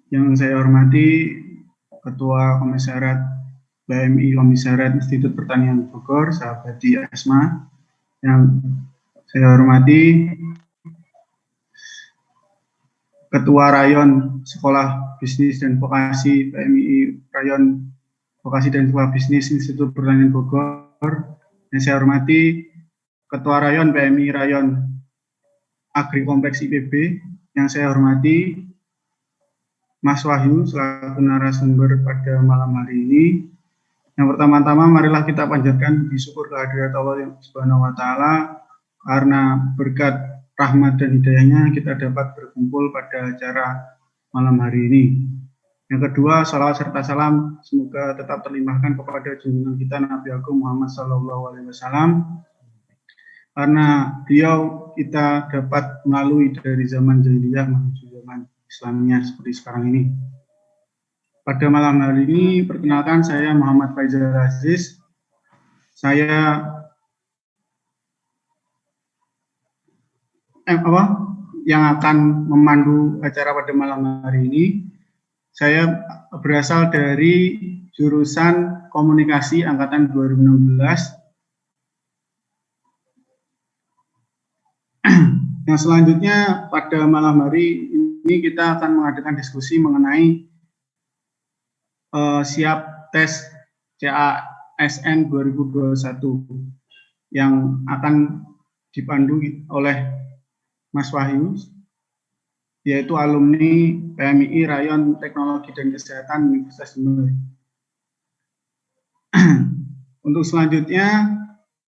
Yang saya hormati Ketua Komisariat BMI Komisariat Institut Pertanian Bogor, sahabat Asma. Yang saya hormati Ketua Rayon Sekolah Bisnis dan Vokasi BMI Rayon Vokasi dan Sekolah Bisnis Institut Pertanian Bogor. Yang saya hormati Ketua Rayon BMI Rayon Agri Kompleks IPB. Yang saya hormati Mas Wahyu selaku narasumber pada malam hari ini. Yang pertama-tama marilah kita panjatkan puji syukur kehadirat Allah Subhanahu wa taala karena berkat rahmat dan hidayahnya kita dapat berkumpul pada acara malam hari ini. Yang kedua, salawat serta salam semoga tetap terlimpahkan kepada junjungan kita Nabi Agung Muhammad SAW, karena beliau kita dapat melalui dari zaman jahiliyah menuju zaman Islamnya seperti sekarang ini. Pada malam hari ini, perkenalkan saya Muhammad Faizal Aziz. Saya yang akan memandu acara pada malam hari ini. Saya berasal dari jurusan Komunikasi angkatan 2016. Yang selanjutnya pada malam hari ini kita akan mengadakan diskusi mengenai siap tes CASN 2021 yang akan dipandu oleh Mas Wahyu, yaitu alumni PMI Rayon Teknologi dan Kesehatan Universitas Jember. Untuk selanjutnya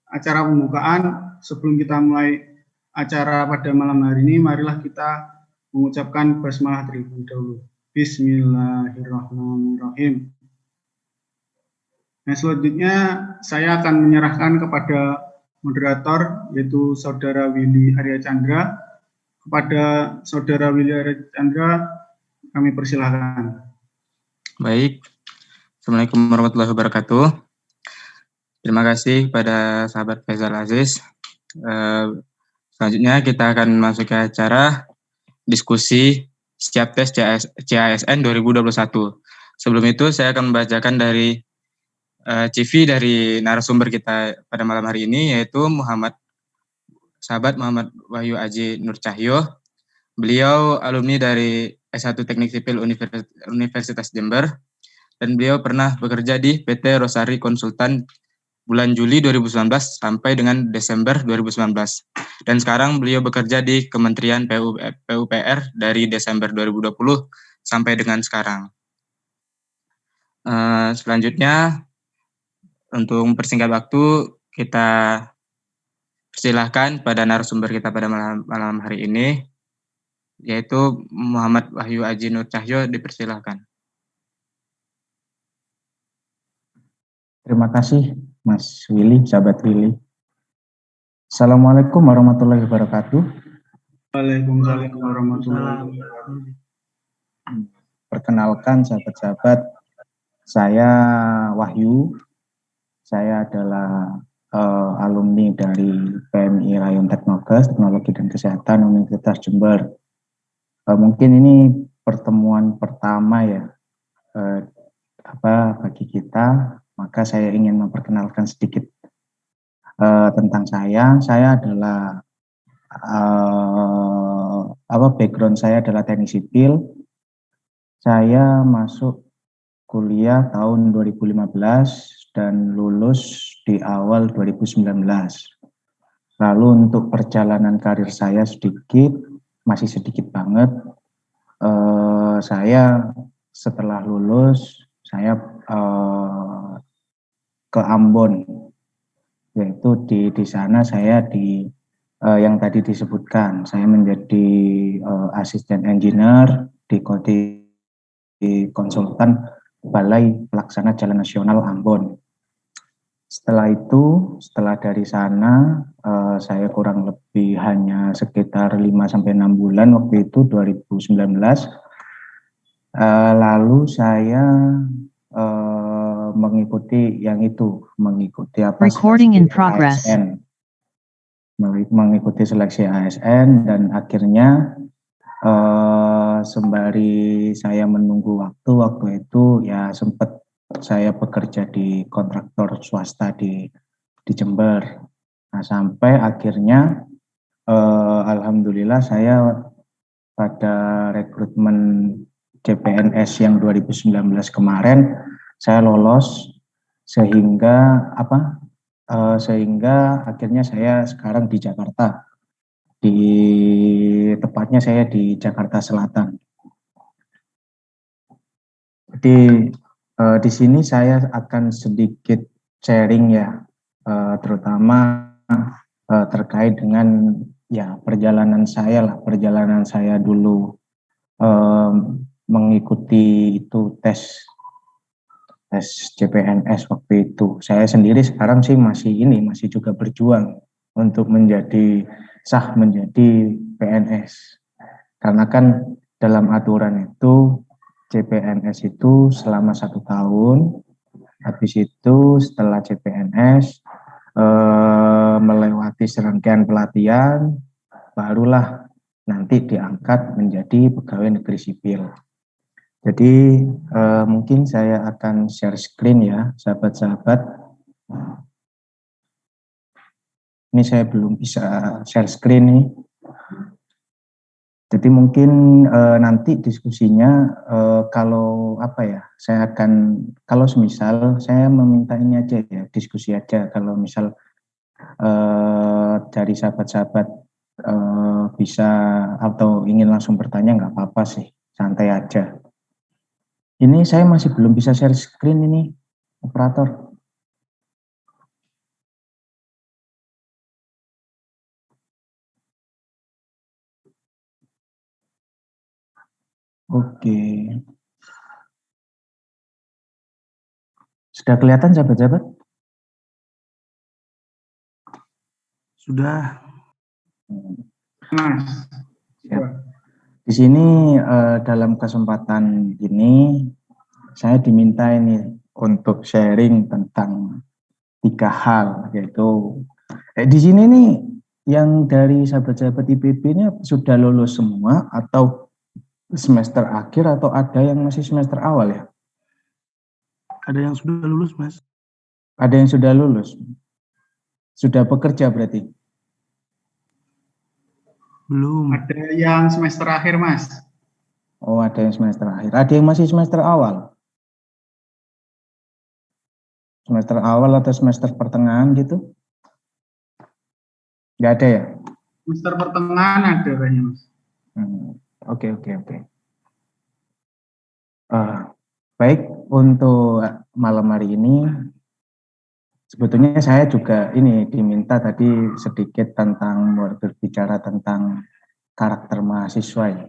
acara pembukaan, sebelum kita mulai acara pada malam hari ini, marilah kita mengucapkan basmalah terlebih dahulu. Bismillahirrahmanirrahim. Nah, selanjutnya saya akan menyerahkan kepada moderator, yaitu Saudara Willy Arya Chandra. Kepada Saudara Willy Arya Chandra, kami persilahkan. Baik, Assalamualaikum warahmatullahi wabarakatuh. Terima kasih kepada sahabat Faizal Aziz. Selanjutnya kita akan masuk ke acara diskusi siap tes CASN 2021. Sebelum itu saya akan membacakan dari CV dari narasumber kita pada malam hari ini, yaitu sahabat Muhammad Wahyu Aji Nur Cahyo. Beliau alumni dari S1 Teknik Sipil Universitas Jember, dan beliau pernah bekerja di PT Rosari Konsultan bulan Juli 2019 sampai dengan Desember 2019. Dan sekarang beliau bekerja di Kementerian PUPR dari Desember 2020 sampai dengan sekarang. Selanjutnya, untuk mempersingkat waktu, kita persilahkan pada narasumber kita pada malam hari ini, yaitu Muhammad Wahyu Aji Nur Cahyo, dipersilahkan. Terima kasih Mas Willy, sahabat Willy. Assalamualaikum warahmatullahi wabarakatuh. Waalaikumsalam warahmatullahi wabarakatuh. Perkenalkan sahabat-sahabat, saya Wahyu. Saya adalah alumni dari PMI Rayon Teknologi dan Kesehatan Universitas Jember. Mungkin ini pertemuan pertama ya bagi kita, maka saya ingin memperkenalkan sedikit tentang saya. Saya adalah background saya adalah teknik sipil. Saya masuk kuliah tahun 2015 dan lulus di awal 2019. Lalu untuk perjalanan karir saya masih sedikit banget. Saya setelah lulus, saya ke Ambon, yaitu di sana saya yang tadi disebutkan, saya menjadi asisten engineer di konsultan Balai Pelaksana Jalan Nasional Ambon. Setelah dari sana, saya kurang lebih hanya sekitar 5-6 bulan waktu itu 2019. Lalu saya mengikuti Recording in progress. Mengikuti seleksi ASN, dan akhirnya sembari saya menunggu waktu itu ya sempat saya bekerja di kontraktor swasta di Jember. Nah, sampai akhirnya alhamdulillah saya pada rekrutmen CPNS yang 2019 kemarin saya lolos sehingga sehingga akhirnya saya sekarang di Jakarta, tepatnya saya di Jakarta Selatan. Jadi di sini saya akan sedikit sharing ya, terutama terkait dengan ya perjalanan saya dulu mengikuti itu tes CPNS waktu itu. Saya sendiri sekarang sih masih juga berjuang untuk sah menjadi PNS. Karena kan dalam aturan itu CPNS itu selama 1 tahun, habis itu setelah CPNS melewati serangkaian pelatihan, barulah nanti diangkat menjadi pegawai negeri sipil. Jadi mungkin saya akan share screen ya, sahabat-sahabat. Ini saya belum bisa share screen nih. Jadi mungkin nanti diskusinya kalau kalau semisal saya meminta ini aja ya, diskusi aja. Kalau misal dari sahabat-sahabat bisa atau ingin langsung bertanya nggak apa-apa sih, santai aja. Ini saya masih belum bisa share screen ini, operator. Oke. Sudah kelihatan sahabat-sahabat? Sudah. Mas. Ya. Di sini dalam kesempatan ini saya diminta ini untuk sharing tentang 3 hal, yaitu di sini nih yang dari sahabat-sahabat IPB-nya sudah lulus semua atau semester akhir atau ada yang masih semester awal ya? Ada yang sudah lulus, Mas. Ada yang sudah lulus. Sudah bekerja berarti? Belum. Ada yang semester akhir, Mas. Oh, ada yang semester akhir. Ada yang masih semester awal? Semester awal atau semester pertengahan gitu? Nggak ada ya? Semester pertengahan ada kayaknya, Mas. Oke. Baik, untuk malam hari ini sebetulnya saya juga ini diminta tadi sedikit tentang berbicara tentang karakter mahasiswa ya.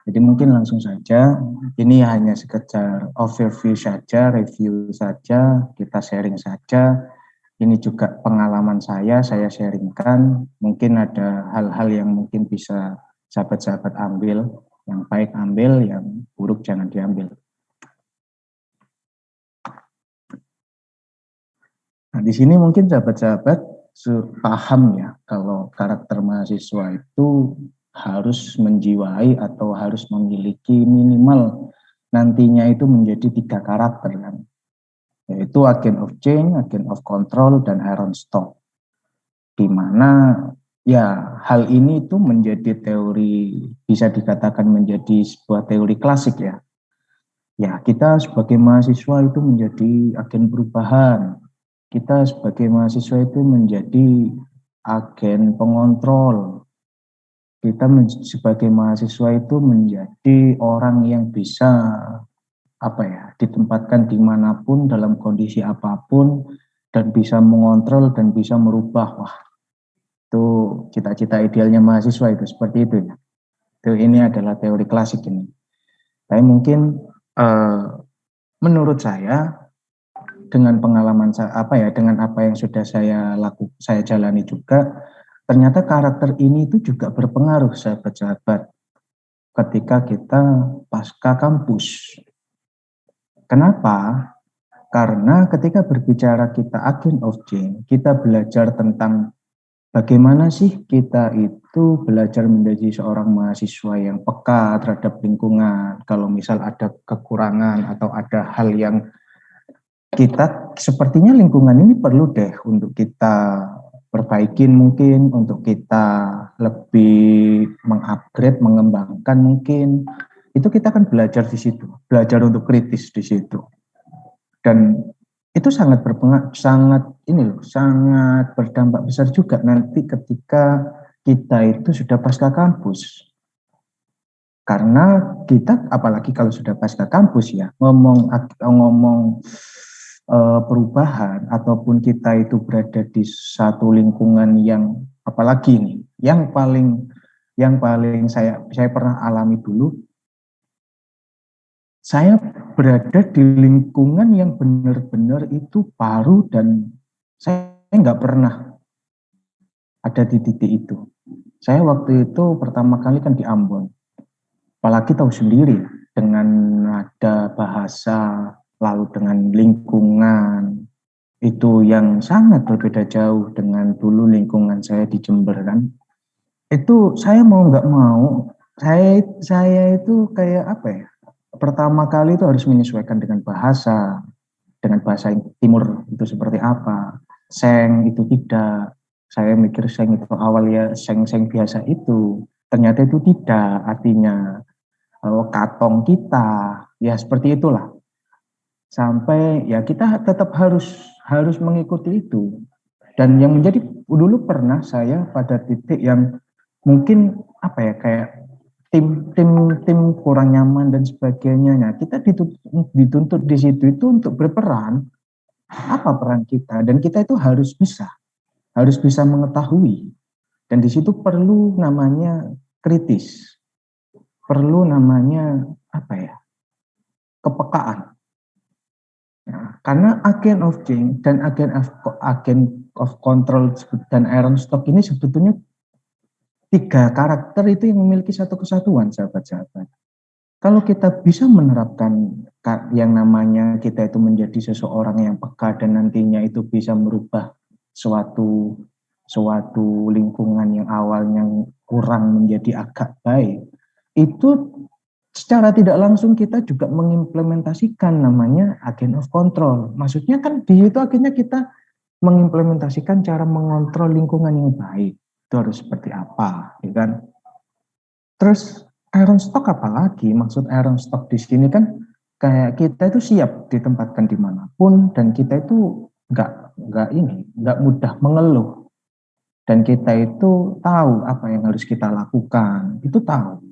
Jadi mungkin langsung saja, ini hanya sekedar overview saja, review saja, kita sharing saja. Ini juga pengalaman saya sharingkan. Mungkin ada hal-hal yang mungkin bisa sahabat-sahabat ambil, yang baik ambil, yang buruk jangan diambil. Nah, di sini mungkin sahabat-sahabat paham ya kalau karakter mahasiswa itu harus menjiwai atau harus memiliki minimal nantinya itu menjadi 3 karakter kan, yaitu agent of change, agent of control, dan iron stock. Di mana ya hal ini itu menjadi teori, bisa dikatakan menjadi sebuah teori klasik ya. Ya, kita sebagai mahasiswa itu menjadi agen perubahan. Kita sebagai mahasiswa itu menjadi agen pengontrol. Kita sebagai mahasiswa itu menjadi orang yang bisa ditempatkan dimanapun dalam kondisi apapun dan bisa mengontrol dan bisa merubah. Wah, itu cita-cita idealnya mahasiswa itu seperti itu ya. Ini adalah teori klasik ini. Tapi mungkin menurut saya dengan pengalaman dengan apa yang sudah saya jalani juga, ternyata karakter ini itu juga berpengaruh sahabat-sahabat ketika kita pasca kampus. Kenapa? Karena ketika berbicara kita agent of change, kita belajar tentang bagaimana sih kita itu belajar menjadi seorang mahasiswa yang peka terhadap lingkungan. Kalau misal ada kekurangan atau ada hal yang kita sepertinya lingkungan ini perlu deh untuk kita perbaikin, mungkin untuk kita lebih mengupgrade, mengembangkan mungkin. Itu kita akan belajar di situ, belajar untuk kritis di situ. Dan itu sangat berpengaruh, sangat berdampak besar juga nanti ketika kita itu sudah pasca kampus. Karena kita apalagi kalau sudah pasca kampus ya, ngomong perubahan ataupun kita itu berada di satu lingkungan yang apalagi nih, yang paling saya pernah alami dulu, saya berada di lingkungan yang benar-benar itu baru dan saya nggak pernah ada di titik itu. Saya waktu itu pertama kali kan di Ambon, apalagi tahu sendiri dengan nada bahasa, lalu dengan lingkungan, itu yang sangat berbeda jauh dengan dulu lingkungan saya di Jember kan. Itu saya mau nggak mau, saya itu kayak apa ya, pertama kali itu harus menyesuaikan dengan bahasa timur itu seperti apa. Seng itu tidak, saya mikir seng itu awal ya seng-seng biasa itu, ternyata itu tidak, artinya katong kita, ya seperti itulah. Sampai ya kita tetap harus mengikuti itu. Dan yang menjadi dulu pernah saya pada titik yang mungkin apa ya, kayak tim kurang nyaman dan sebagainya. Nah, kita dituntut di situ itu untuk berperan, apa peran kita, dan kita itu harus bisa mengetahui. Dan di situ perlu namanya kritis, perlu namanya apa ya, kepekaan. Nah, karena agen of change dan agen of control dan iron stock ini sebetulnya 3 karakter itu yang memiliki satu kesatuan, sahabat-sahabat. Kalau kita bisa menerapkan yang namanya kita itu menjadi seseorang yang peka dan nantinya itu bisa merubah suatu lingkungan yang awalnya kurang menjadi agak baik, itu secara tidak langsung kita juga mengimplementasikan namanya agen of control. Maksudnya kan di situ akhirnya kita mengimplementasikan cara mengontrol lingkungan yang baik. Itu harus seperti apa, ya kan? Terus iron stock apa lagi? Maksud iron stock di sini kan kayak kita itu siap ditempatkan dimanapun dan kita itu nggak mudah mengeluh, dan kita itu tahu apa yang harus kita lakukan, itu tahu.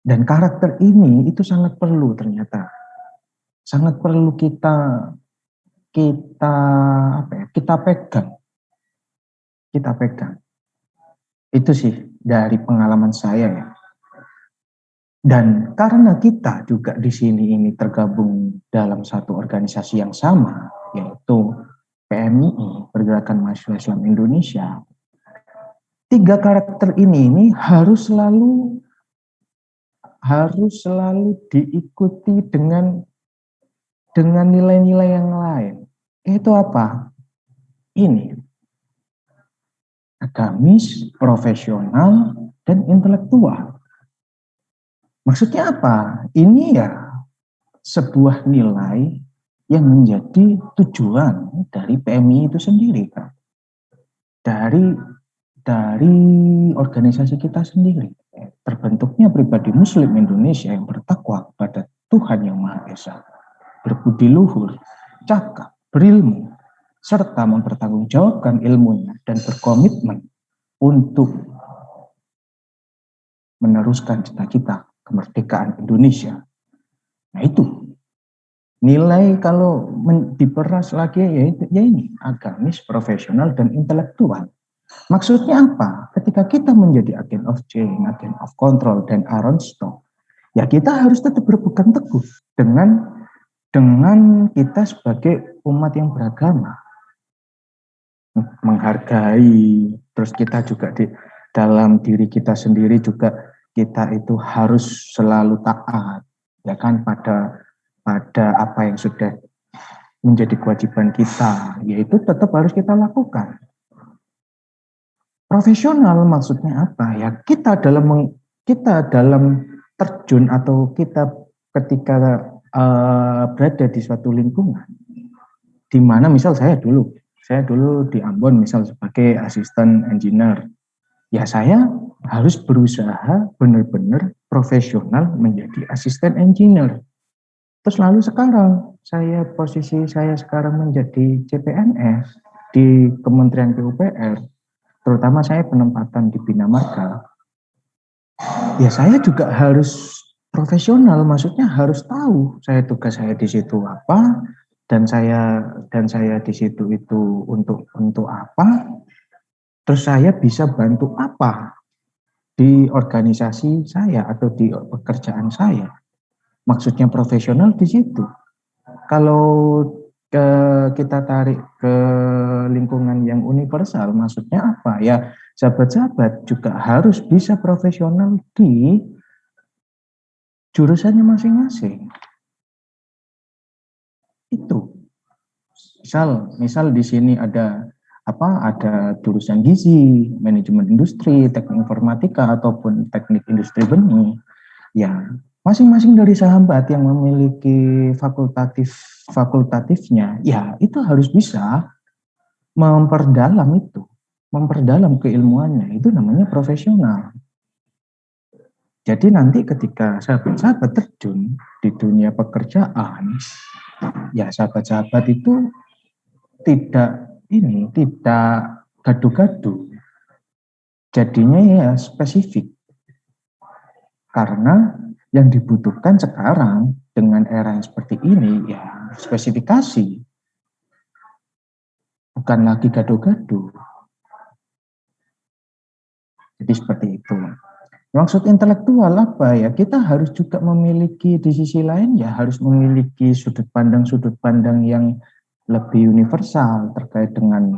Dan karakter ini itu sangat perlu, ternyata sangat perlu kita pegang. Itu sih dari pengalaman saya ya. Dan karena kita juga di sini ini tergabung dalam satu organisasi yang sama, yaitu PMII, Pergerakan Mahasiswa Islam Indonesia. 3 karakter ini harus selalu diikuti dengan nilai-nilai yang lain. Itu apa? Ini agamis, profesional, dan intelektual. Maksudnya apa? Ini ya sebuah nilai yang menjadi tujuan dari PMI itu sendiri, kan? Dari organisasi kita sendiri. Terbentuknya pribadi Muslim Indonesia yang bertakwa kepada Tuhan Yang Maha Esa, berbudi luhur, cakap, berilmu, serta mempertanggungjawabkan ilmunya dan berkomitmen untuk meneruskan cita-cita kemerdekaan Indonesia. Nah itu nilai kalau diperas lagi ya ini agamis, profesional, dan intelektual. Maksudnya apa? Ketika kita menjadi agen of change, agen of control, dan iron stock, ya kita harus tetap berpegang teguh dengan kita sebagai umat yang beragama, menghargai. Terus kita juga di dalam diri kita sendiri juga kita itu harus selalu taat, ya kan, pada apa yang sudah menjadi kewajiban kita, yaitu tetap harus kita lakukan. Profesional maksudnya apa? Ya kita dalam terjun atau kita ketika berada di suatu lingkungan, di mana misal saya dulu di Ambon misal sebagai asisten engineer, ya saya harus berusaha benar-benar profesional menjadi asisten engineer. Terus lalu sekarang posisi saya sekarang menjadi CPNS di Kementerian PUPR, terutama saya penempatan di Bina Marga. Ya saya juga harus profesional, maksudnya harus tahu tugas saya di situ apa, dan saya di situ itu untuk apa, terus saya bisa bantu apa di organisasi saya atau di pekerjaan saya. Maksudnya profesional di situ. Kalau kita tarik ke lingkungan yang universal, maksudnya apa? Ya, sahabat-sahabat juga harus bisa profesional di jurusannya masing-masing. Itu. Misal di sini ada jurusan gizi, manajemen industri, teknik informatika ataupun teknik industri benih. Ya, masing-masing dari sahabat yang memiliki fakultatifnya, ya itu harus bisa memperdalam keilmuannya, itu namanya profesional. Jadi nanti ketika sahabat-sahabat terjun di dunia pekerjaan, ya sahabat-sahabat itu tidak gaduh-gaduh, jadinya ya spesifik. Karena yang dibutuhkan sekarang dengan era yang seperti ini ya spesifikasi, bukan lagi gaduh-gaduh. Jadi seperti itu. Maksud intelektual apa ya? Kita harus juga memiliki di sisi lain ya harus memiliki sudut pandang yang lebih universal terkait dengan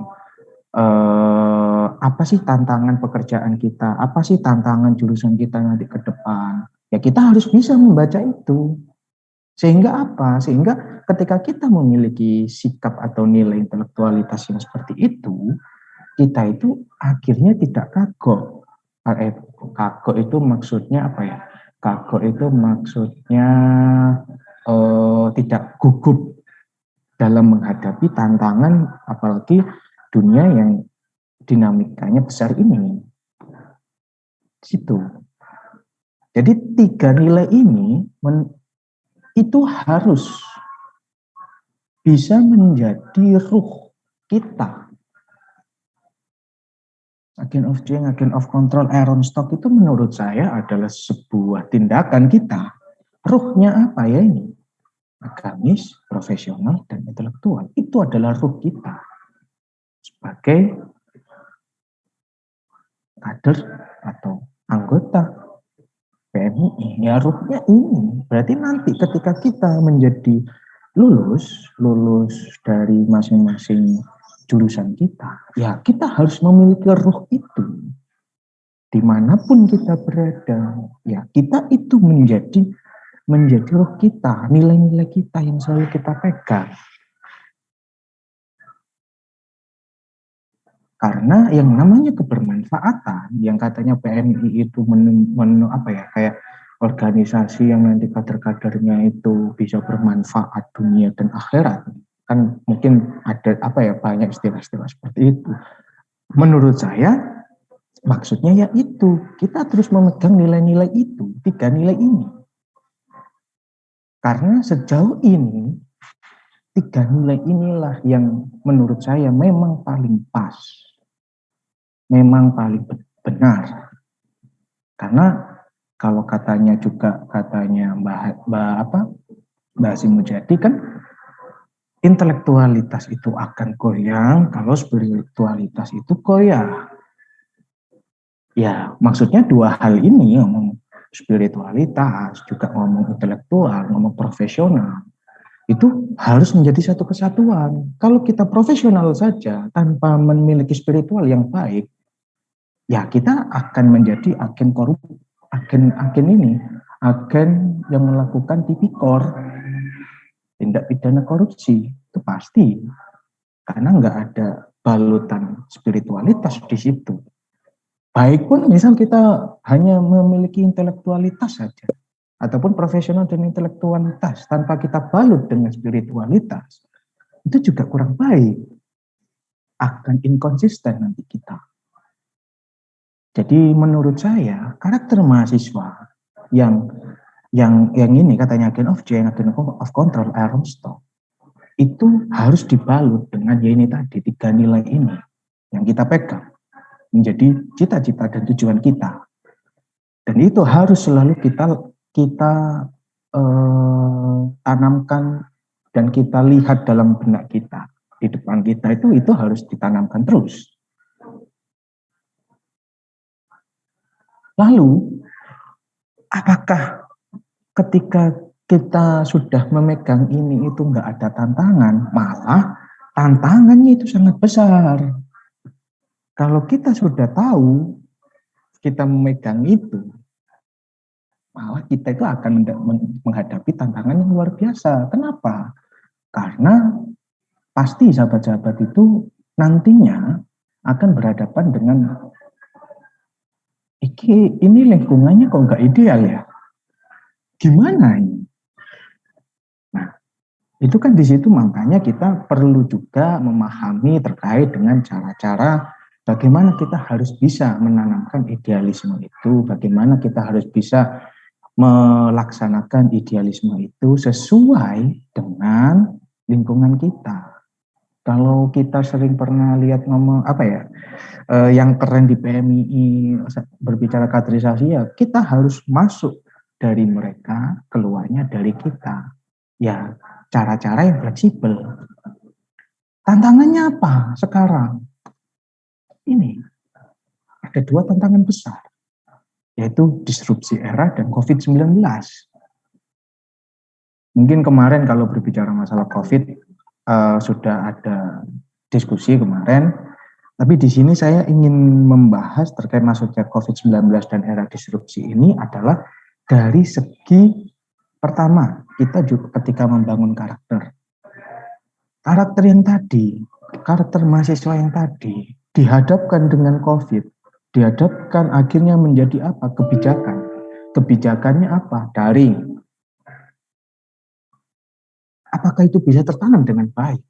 apa sih tantangan pekerjaan kita, apa sih tantangan jurusan kita nanti ke depan. Ya kita harus bisa membaca itu. Sehingga apa? Sehingga ketika kita memiliki sikap atau nilai intelektualitas yang seperti itu, kita itu akhirnya tidak kagok. Kagok itu maksudnya apa ya? Kagok itu maksudnya tidak gugup dalam menghadapi tantangan, apalagi dunia yang dinamikanya besar ini. Situ. Jadi 3 nilai ini itu harus bisa menjadi ruh kita. Agent of change, agent of control, Aaron Stock itu menurut saya adalah sebuah tindakan kita. Ruhnya apa ya ini? Agamis, profesional, dan intelektual. Itu adalah ruh kita. Sebagai kader atau anggota PMII, ya ruhnya ini. Berarti nanti ketika kita menjadi lulus dari masing-masing jurusan kita, ya kita harus memiliki ruh itu. Dimanapun kita berada, ya kita itu menjadi ruh kita, nilai-nilai kita yang selalu kita pegang. Karena yang namanya kebermanfaatan, yang katanya PMI itu kayak organisasi yang nanti kader-kadernya itu bisa bermanfaat dunia dan akhirat. Kan mungkin ada banyak istilah-istilah seperti itu. Menurut saya maksudnya ya itu, kita terus memegang nilai-nilai itu, 3 nilai ini. Karena sejauh ini 3 nilai inilah yang menurut saya memang paling pas. Memang paling benar. Karena kalau katanya Mbak Simujadi kan intelektualitas itu akan goyang kalau spiritualitas itu goyah. Ya, maksudnya 2 hal ini, ngomong spiritualitas, juga ngomong intelektual, ngomong profesional, itu harus menjadi satu kesatuan. Kalau kita profesional saja tanpa memiliki spiritual yang baik, ya kita akan menjadi agen yang melakukan tipikor, tindak pidana korupsi, itu pasti. Karena nggak ada balutan spiritualitas di situ. Baik pun misal kita hanya memiliki intelektualitas saja, ataupun profesional dan intelektualitas tanpa kita balut dengan spiritualitas, itu juga kurang baik. Akan inkonsisten nanti kita. Jadi menurut saya karakter mahasiswa yang ini katanya agent of change, agent of control, Armstrong, itu harus dibalut dengan ya ini tadi 3 nilai ini yang kita pegang menjadi cita-cita dan tujuan kita. Dan itu harus selalu kita tanamkan dan kita lihat dalam benak kita. Di depan kita itu harus ditanamkan terus. Lalu, apakah ketika kita sudah memegang ini itu nggak ada tantangan? Malah tantangannya itu sangat besar. Kalau kita sudah tahu, kita memegang itu, malah kita itu akan menghadapi tantangan yang luar biasa. Kenapa? Karena pasti sahabat-sahabat itu nantinya akan berhadapan dengan ini lingkungannya kok nggak ideal ya? Gimana ini? Nah, itu kan di situ makanya kita perlu juga memahami terkait dengan cara-cara bagaimana kita harus bisa menanamkan idealisme itu, bagaimana kita harus bisa melaksanakan idealisme itu sesuai dengan lingkungan kita. Kalau kita sering pernah lihat ngomong yang keren di PMII berbicara kaderisasi, ya kita harus masuk dari mereka, keluarnya dari kita. Ya, cara-cara yang fleksibel. Tantangannya apa sekarang? Ini ada 2 tantangan besar, yaitu disrupsi era dan COVID-19. Mungkin kemarin kalau berbicara masalah COVID, sudah ada diskusi kemarin, tapi di sini saya ingin membahas terkait masuknya COVID-19 dan era disrupsi ini adalah dari segi pertama, kita juga ketika membangun karakter yang tadi, karakter mahasiswa yang tadi, dihadapkan dengan COVID, dihadapkan akhirnya menjadi apa? Kebijakan. Kebijakannya apa? Daring. Apakah itu bisa tertanam dengan baik?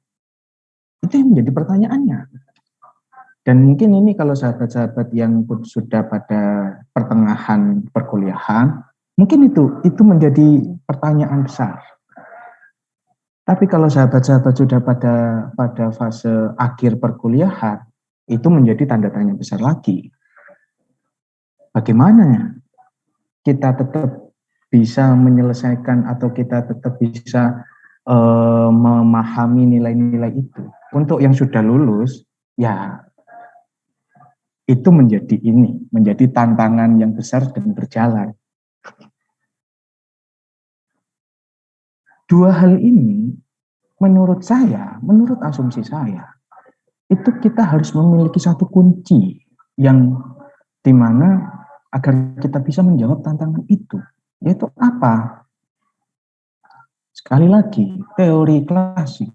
Itu yang menjadi pertanyaannya. Dan mungkin ini kalau sahabat-sahabat yang sudah pada pertengahan perkuliahan, mungkin itu menjadi pertanyaan besar. Tapi kalau sahabat-sahabat sudah pada fase akhir perkuliahan, itu menjadi tanda tanya besar lagi. Bagaimana kita tetap bisa menyelesaikan atau kita tetap bisa memahami nilai-nilai itu. Untuk yang sudah lulus, ya itu menjadi tantangan yang besar dan berjalan. 2 hal ini, menurut asumsi saya, itu kita harus memiliki satu kunci yang dimana agar kita bisa menjawab tantangan itu, yaitu apa? Sekali lagi, teori klasik,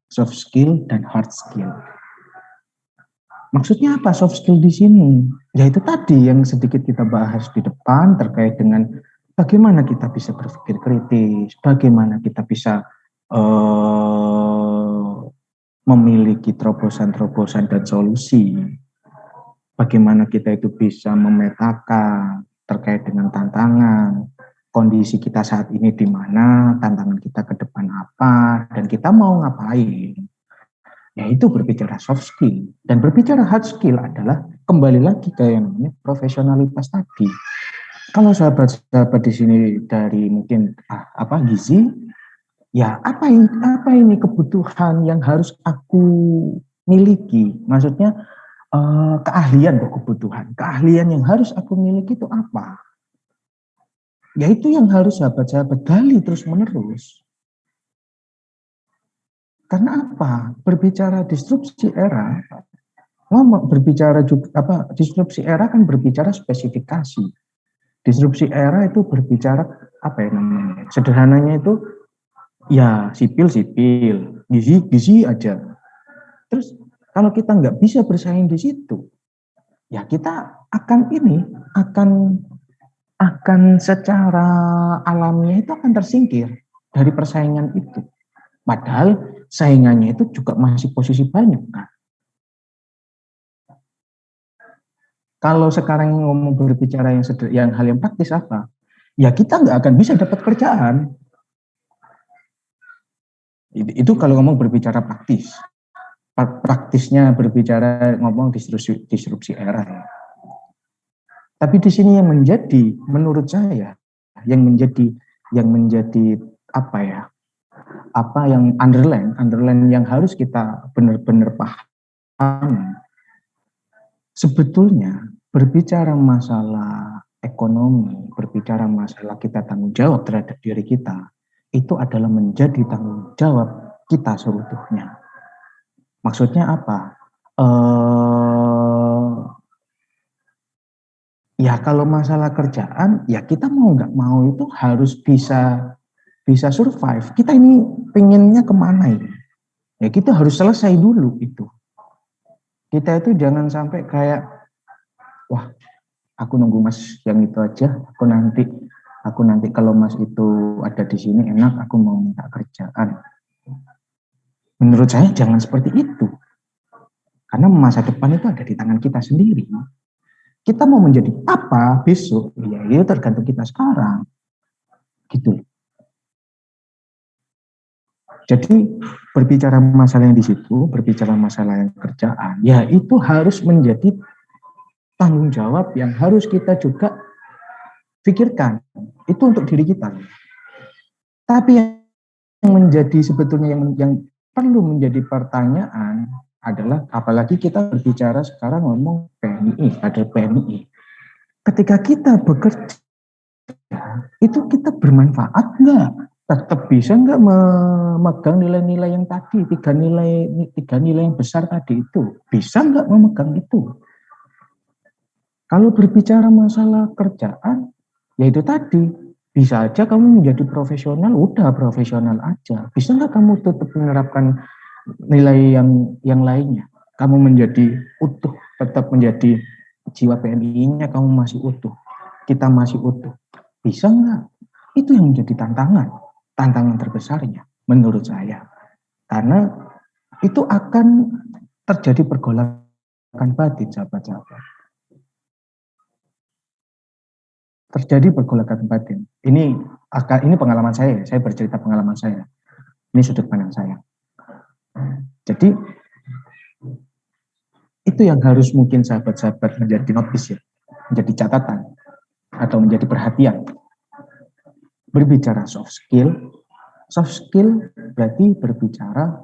soft skill dan hard skill. Maksudnya apa soft skill di sini? Yaitu tadi yang sedikit kita bahas di depan terkait dengan bagaimana kita bisa berpikir kritis, bagaimana kita bisa memiliki terobosan-terobosan dan solusi, bagaimana kita itu bisa memetakan terkait dengan tantangan, kondisi kita saat ini di mana, tantangan kita ke depan apa, dan kita mau ngapain. Ya itu berbicara soft skill. Dan berbicara hard skill adalah kembali lagi ke yang namanya profesionalitas tadi. Kalau sahabat-sahabat di sini dari mungkin gizi, ya apa ini kebutuhan yang harus aku miliki? Maksudnya keahlian kebutuhan. Keahlian yang harus aku miliki itu apa? Ya itu yang harus sahabat-sahabat gali terus-menerus. Karena apa? Berbicara disrupsi era, disrupsi era kan berbicara spesifikasi. Disrupsi era itu berbicara sederhananya itu ya sipil, gizi aja. Terus kalau kita nggak bisa bersaing di situ, ya kita akan secara alamiah itu akan tersingkir dari persaingan itu. Padahal saingannya itu juga masih posisi banyak kan. Kalau sekarang ngomong berbicara yang hal yang praktis apa? Ya kita nggak akan bisa dapat kerjaan. Itu kalau ngomong berbicara praktis. Praktisnya berbicara ngomong disrupsi era ya. Tapi di sini yang menjadi, menurut saya, yang menjadi apa ya? Apa yang underline yang harus kita benar-benar paham. Sebetulnya berbicara masalah ekonomi, berbicara masalah kita tanggung jawab terhadap diri kita, itu adalah menjadi tanggung jawab kita seutuhnya. Maksudnya apa? Ya kalau masalah kerjaan, ya kita mau nggak mau itu harus bisa survive. Kita ini pengennya kemana ini? Ya kita harus selesai dulu itu. Kita itu jangan sampai kayak, wah, aku nunggu Mas yang itu aja. Aku nanti kalau Mas itu ada di sini enak, aku mau minta kerjaan. Menurut saya jangan seperti itu. Karena masa depan itu ada di tangan kita sendiri. Kita mau menjadi apa besok? Ya itu tergantung kita sekarang. Gitu. Jadi berbicara masalah yang di situ, berbicara masalah yang kerjaan, ya itu harus menjadi tanggung jawab yang harus kita juga pikirkan. Itu untuk diri kita. Tapi yang menjadi sebetulnya yang perlu menjadi pertanyaan adalah, apalagi kita berbicara sekarang ngomong PMI, kader PMI. Ketika kita bekerja, itu kita bermanfaat nggak? Tetap bisa nggak memegang nilai-nilai yang tadi, tiga nilai yang besar tadi itu? Bisa nggak memegang itu? Kalau berbicara masalah kerjaan, ya itu tadi, bisa aja kamu menjadi profesional, udah profesional aja. Bisa nggak kamu tetap menerapkan nilai yang lainnya? Kamu menjadi utuh, tetap menjadi jiwa PMI-nya kamu masih utuh, kita masih utuh. Bisa nggak? Itu yang menjadi tantangan terbesarnya menurut saya. Karena itu akan terjadi pergolakan batin, sahabat-sahabat. Terjadi pergolakan batin. Ini pengalaman saya bercerita pengalaman saya. Ini sudut pandang saya. Jadi itu yang harus mungkin sahabat-sahabat menjadi notice ya, menjadi catatan atau menjadi perhatian. Berbicara soft skill berarti berbicara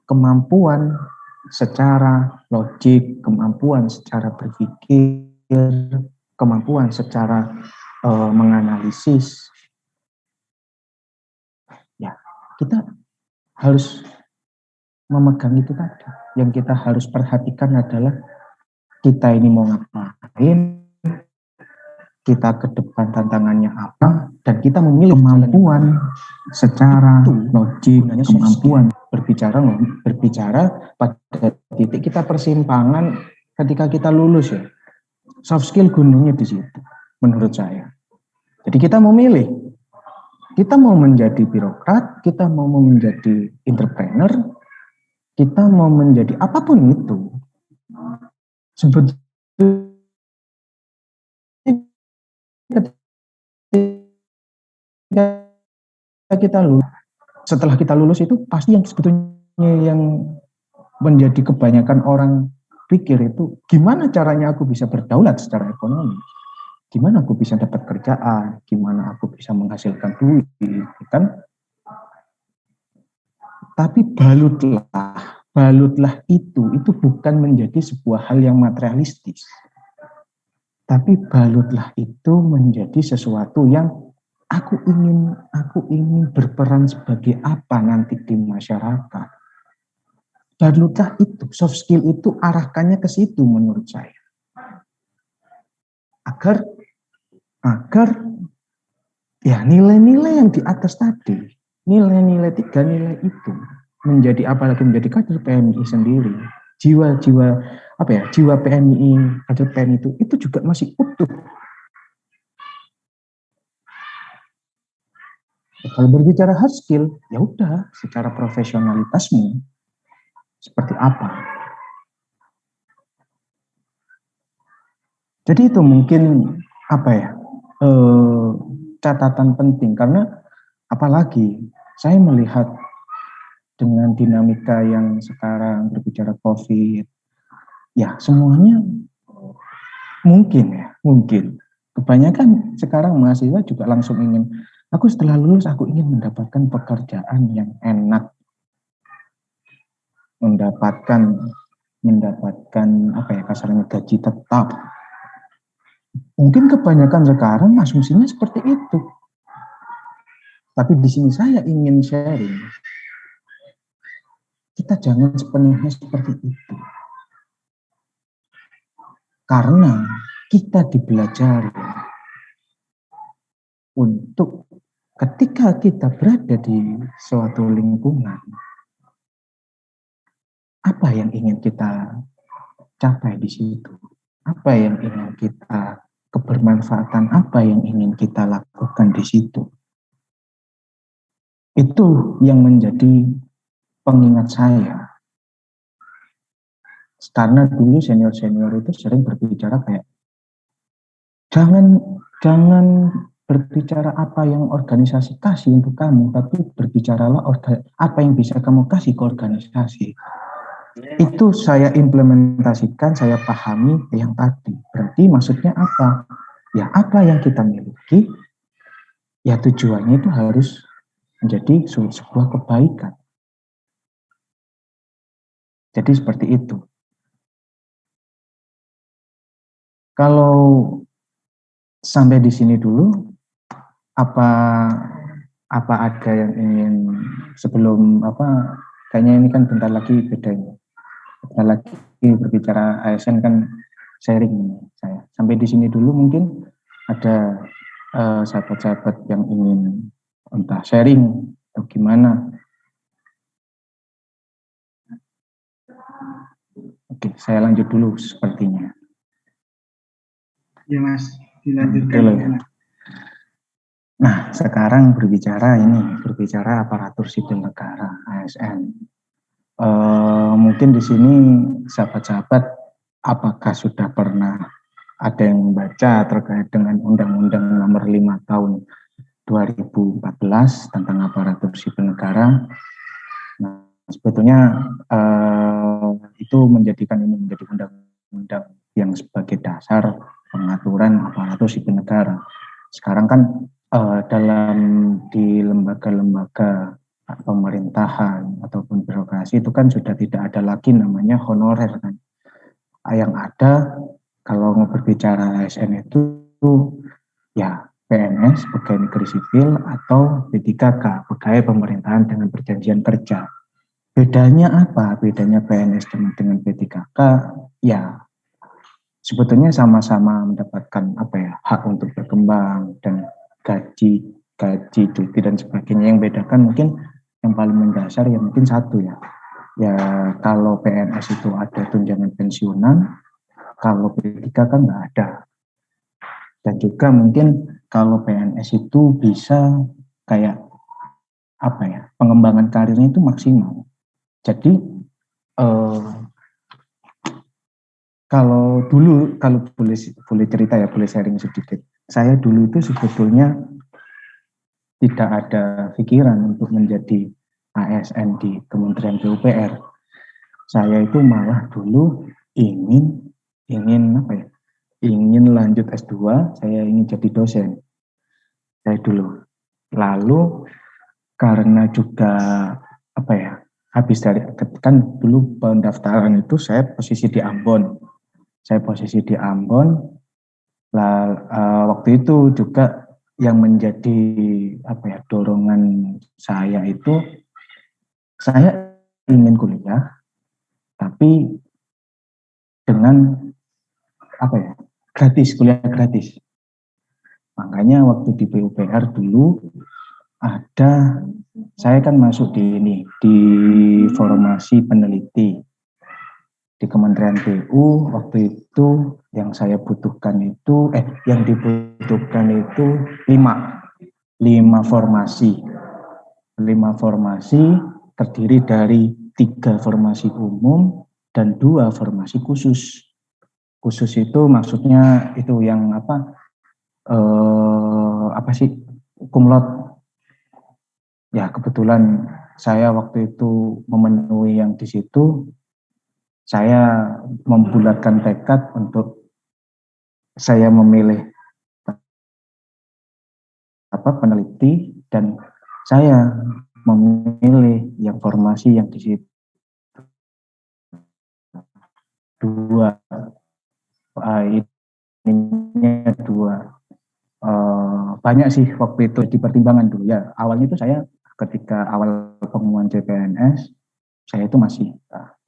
kemampuan secara logik, kemampuan secara berpikir, kemampuan secara menganalisis. Ya, kita harus memegang itu tadi. Yang kita harus perhatikan adalah kita ini mau ngapain, kita ke depan tantangannya apa, dan kita memilih kemampuan secara logik, kemampuan berbicara pada titik kita persimpangan ketika kita lulus ya. Soft skill gunanya di situ, menurut saya. Jadi kita mau milih, kita mau menjadi birokrat, kita mau menjadi entrepreneur, kita mau menjadi apapun itu. Sebetulnya setelah kita lulus itu pasti yang sebetulnya yang menjadi kebanyakan orang pikir itu, gimana caranya aku bisa berdaulat secara ekonomi, gimana aku bisa dapat kerjaan, gimana aku bisa menghasilkan duit, kan? Tapi balutlah itu bukan menjadi sebuah hal yang materialistis. Tapi balutlah itu menjadi sesuatu yang aku ingin berperan sebagai apa nanti di masyarakat. Balutlah itu, soft skill itu arahkannya ke situ menurut saya. Agar ya nilai-nilai yang di atas tadi, nilai-nilai 3 nilai itu menjadi, apalagi menjadi kader PMI sendiri, jiwa-jiwa jiwa PMI, kader PMI itu juga masih utuh. Kalau berbicara hard skill, ya udah secara profesionalitasmu seperti apa. Jadi itu mungkin catatan penting, karena apalagi saya melihat dengan dinamika yang sekarang berbicara COVID, ya semuanya mungkin. Kebanyakan sekarang mahasiswa juga langsung ingin, aku setelah lulus aku ingin mendapatkan pekerjaan yang enak, mendapatkan kasarnya gaji tetap. Mungkin kebanyakan sekarang asumsinya seperti itu. Tapi di sini saya ingin sharing, kita jangan sepenuhnya seperti itu. Karena kita dibelajari untuk ketika kita berada di suatu lingkungan, apa yang ingin kita capai di situ? Apa yang ingin kita, kebermanfaatan apa yang ingin kita lakukan di situ? Itu yang menjadi pengingat saya. Karena dulu senior-senior itu sering berbicara kayak, jangan berbicara apa yang organisasi kasih untuk kamu, tapi berbicaralah apa yang bisa kamu kasih ke organisasi. Itu saya implementasikan, saya pahami yang tadi. Berarti maksudnya apa? Ya apa yang kita miliki, ya tujuannya itu harus menjadi sebuah kebaikan. Jadi seperti itu. Kalau sampai di sini dulu, apa ada yang ingin sebelum kayaknya ini kan bentar lagi bedanya. Bentar lagi berbicara ASN kan sharing saya. Sampai di sini dulu, mungkin ada sahabat-sahabat yang ingin entah sharing atau gimana. Oke, saya lanjut dulu sepertinya. Ya Mas, dilanjutkan. Nah, sekarang berbicara aparatur sipil negara (ASN). Mungkin di sini sahabat-sahabat, apakah sudah pernah ada yang membaca terkait dengan Undang-Undang Nomor 5 Tahun 2014 tentang aparatur sipil negara? Nah, sebetulnya itu menjadikan ini menjadi undang-undang yang sebagai dasar pengaturan aparatur sipil negara. Sekarang kan di lembaga-lembaga pemerintahan ataupun birokrasi itu kan sudah tidak ada lagi namanya honorer kan. Yang ada kalau mau berbicara ASN itu ya PNS, pegawai negeri sipil, atau P3K, pegawai pemerintahan dengan perjanjian kerja. Bedanya apa? Bedanya PNS dengan P3K, ya sebetulnya sama-sama mendapatkan hak untuk berkembang dan gaji, cuti dan sebagainya. Yang bedakan mungkin yang paling mendasar ya mungkin satu ya. Ya kalau PNS itu ada tunjangan pensiunan, kalau P3K kan nggak ada. Dan juga mungkin kalau PNS itu bisa kayak pengembangan karirnya itu maksimal. Jadi kalau boleh cerita ya, boleh sharing sedikit. Saya dulu itu sebetulnya tidak ada pikiran untuk menjadi ASN di Kementerian PUPR. Saya itu malah dulu ingin lanjut S2, saya ingin jadi dosen. Saya dulu. Lalu karena juga habis dari kan dulu pendaftaran itu saya posisi di Ambon. Waktu itu juga yang menjadi dorongan saya itu, saya ingin kuliah tapi dengan kuliah gratis. Makanya waktu di PUPR dulu saya kan masuk di formasi peneliti. di Kementerian PU waktu itu yang saya butuhkan itu yang dibutuhkan itu 5 formasi. 5 formasi terdiri dari 3 formasi umum dan 2 formasi khusus. Khusus itu maksudnya itu yang kumlot. Ya kebetulan saya waktu itu memenuhi yang di situ. Saya membulatkan tekad untuk saya memilih peneliti dan saya memilih yang formasi yang di situ 2 ininya 2 banyak sih waktu itu di pertimbangan dulu ya. Awalnya itu saya ketika awal pengumuman CPNS saya itu masih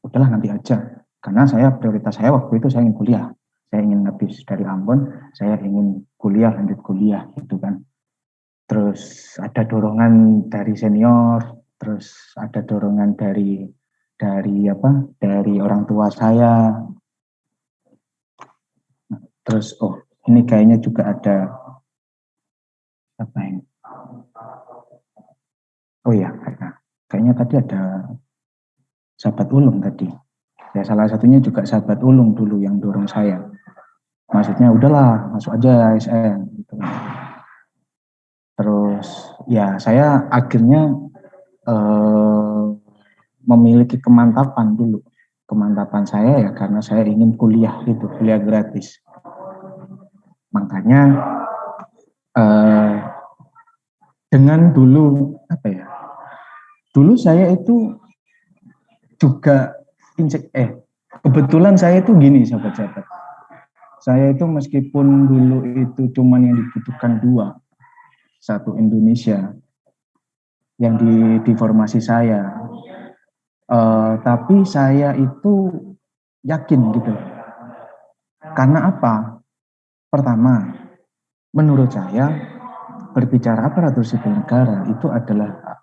udahlah nanti aja, karena prioritas saya waktu itu saya ingin kuliah, saya ingin habis dari Ambon, saya ingin lanjut kuliah gitu kan. Terus ada dorongan dari senior, terus ada dorongan dari orang tua saya. Terus ini kayaknya juga ada apa ini? Oh ya, kayaknya tadi ada sahabat ulung tadi. Ya salah satunya juga sahabat ulung dulu yang dorong saya. Maksudnya udahlah masuk aja ASN gitu. Terus ya saya akhirnya memiliki kemantapan dulu. Kemantapan saya ya karena saya ingin kuliah gratis. Makanya dengan dulu dulu saya itu juga kebetulan saya itu gini sahabat-sahabat. Saya itu meskipun dulu itu cuman yang dibutuhkan 2, 1 Indonesia yang di formasi saya, tapi saya itu yakin gitu. Karena apa? Pertama, menurut saya berbicara aparatur sipil negara itu adalah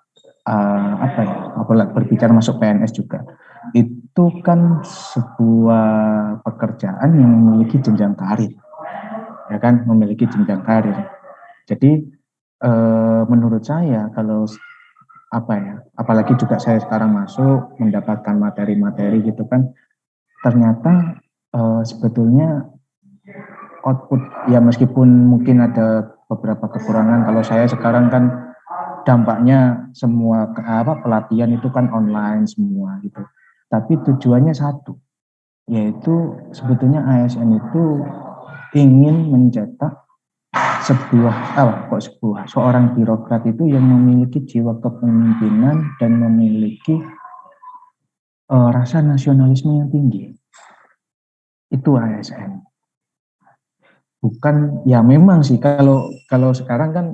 apalagi berbicara masuk PNS juga, itu kan sebuah pekerjaan yang memiliki jenjang karir, ya kan, memiliki jenjang karir. Jadi menurut saya kalau apalagi juga saya sekarang masuk mendapatkan materi-materi gitu kan, ternyata sebetulnya output ya meskipun mungkin ada beberapa kekurangan. Kalau saya sekarang kan dampaknya semua pelatihan itu kan online semua gitu. Tapi tujuannya satu, yaitu sebetulnya ASN itu ingin mencetak seorang birokrat itu yang memiliki jiwa kepemimpinan dan memiliki rasa nasionalisme yang tinggi. Itu ASN. Bukan ya memang sih kalau sekarang kan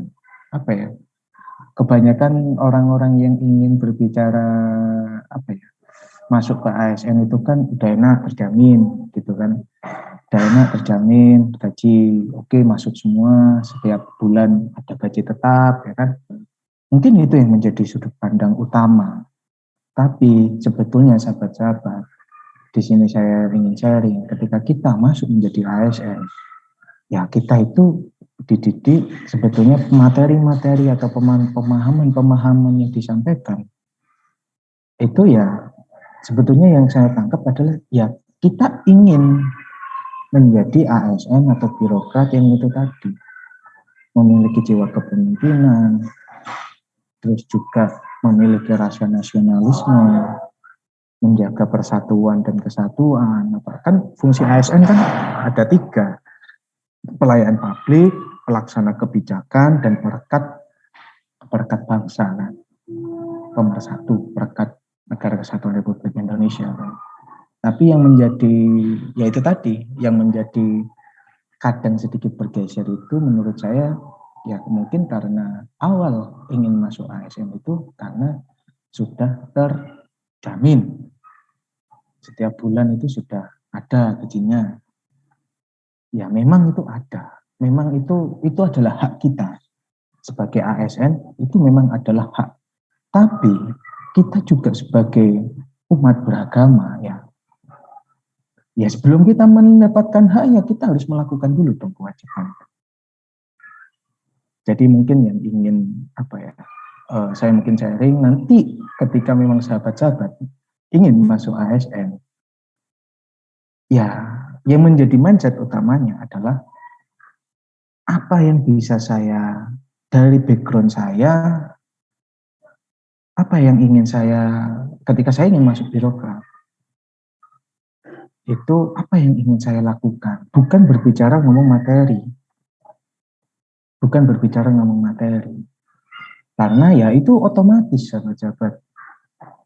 kebanyakan orang-orang yang ingin berbicara masuk ke ASN itu kan udah enak terjamin gitu kan, udah enak terjamin gaji oke, masuk semua setiap bulan ada gaji tetap ya kan, mungkin itu yang menjadi sudut pandang utama. Tapi sebetulnya sahabat-sahabat, di sini saya ingin sharing, ketika kita masuk menjadi ASN ya kita itu dididik sebetulnya materi-materi atau pemahaman-pemahaman yang disampaikan itu ya sebetulnya yang saya tangkap adalah ya kita ingin menjadi ASN atau birokrat yang itu tadi, memiliki jiwa kepemimpinan, terus juga memiliki rasa nasionalisme, menjaga persatuan dan kesatuan. Kan fungsi ASN kan ada 3, pelayan publik, pelaksana kebijakan, dan perekat bangsa kan. Pemersatu, perekat Negara Kesatuan Republik Indonesia kan. Tapi yang menjadi ya itu tadi, yang menjadi kadang sedikit bergeser itu menurut saya ya mungkin karena awal ingin masuk ASN itu karena sudah terjamin setiap bulan itu sudah ada gajinya. Ya memang itu ada, memang itu adalah hak kita sebagai ASN, itu memang adalah hak. Tapi kita juga sebagai umat beragama ya Ya sebelum kita mendapatkan hak, ya kita harus melakukan dulu dong kewajiban. Jadi mungkin yang ingin saya mungkin sharing nanti ketika memang sahabat-sahabat ingin masuk ASN, ya yang menjadi mindset utamanya adalah apa yang bisa saya dari background saya, apa yang ingin saya ketika saya ingin masuk birokrat, itu apa yang ingin saya lakukan, bukan berbicara ngomong materi. Karena ya itu otomatis sahabat-sahabat.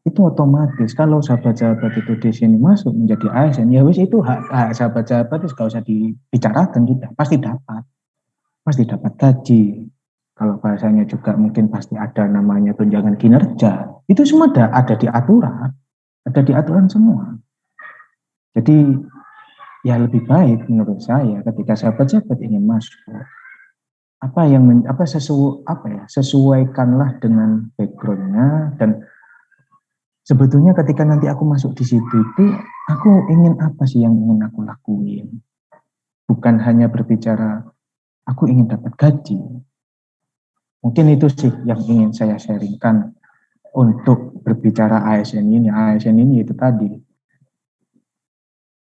Itu otomatis kalau sahabat-sahabat itu di sini masuk menjadi ASN, ya wis itu hak sahabat-sahabat itu gak usah dibicarakan, sudah pasti dapat gaji. Kalau bahasanya juga mungkin pasti ada namanya tunjangan kinerja. Itu semua ada di aturan semua. Jadi ya lebih baik menurut saya ketika sahabat-sahabat ingin masuk, sesuaikanlah dengan backgroundnya, dan sebetulnya ketika nanti aku masuk di situ itu aku ingin apa sih yang ingin aku lakuin, bukan hanya berbicara aku ingin dapat gaji. Mungkin itu sih yang ingin saya sharingkan untuk berbicara ASN ini. ASN ini itu tadi.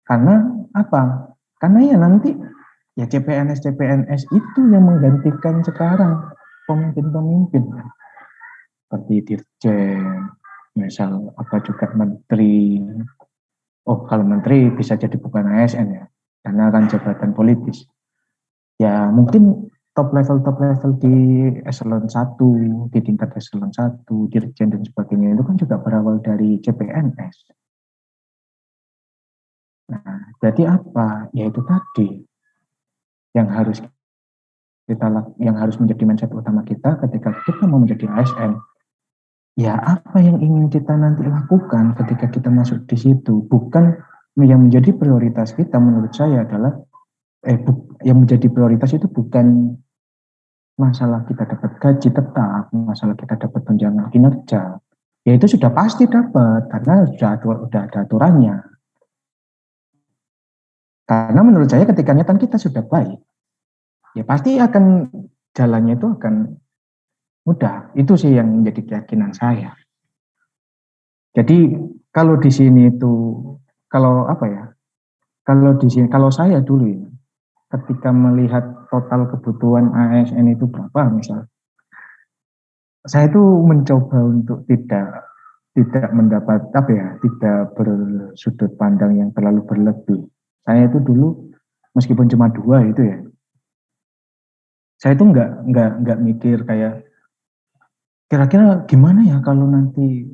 Karena apa? Karena ya nanti ya CPNS itu yang menggantikan sekarang pemimpin-pemimpin. Seperti dirjen, misal juga menteri. Oh, kalau menteri bisa jadi bukan ASN ya, karena kan jabatan politis. Ya mungkin top level di eselon 1, di tingkat eselon 1, dirjen dan sebagainya itu kan juga berawal dari CPNS. Nah, berarti apa? Ya itu tadi yang harus menjadi mindset utama kita ketika kita mau menjadi ASN. Ya apa yang ingin kita nanti lakukan ketika kita masuk di situ, bukan yang menjadi prioritas kita. Menurut saya adalah yang menjadi prioritas itu bukan masalah kita dapat gaji tetap, masalah kita dapat tunjangan kinerja. Ya itu sudah pasti dapat karena sudah ada aturannya. Karena menurut saya ketika niatan kita sudah baik, ya pasti akan jalannya itu akan mudah. Itu sih yang menjadi keyakinan saya. Jadi kalau di sini itu kalau saya dulu ya, ketika melihat total kebutuhan ASN itu berapa misal, saya itu mencoba untuk tidak mendapat tidak bersudut pandang yang terlalu berlebih. Saya itu dulu meskipun cuma 2 itu ya, saya itu nggak mikir kayak kira-kira gimana ya kalau nanti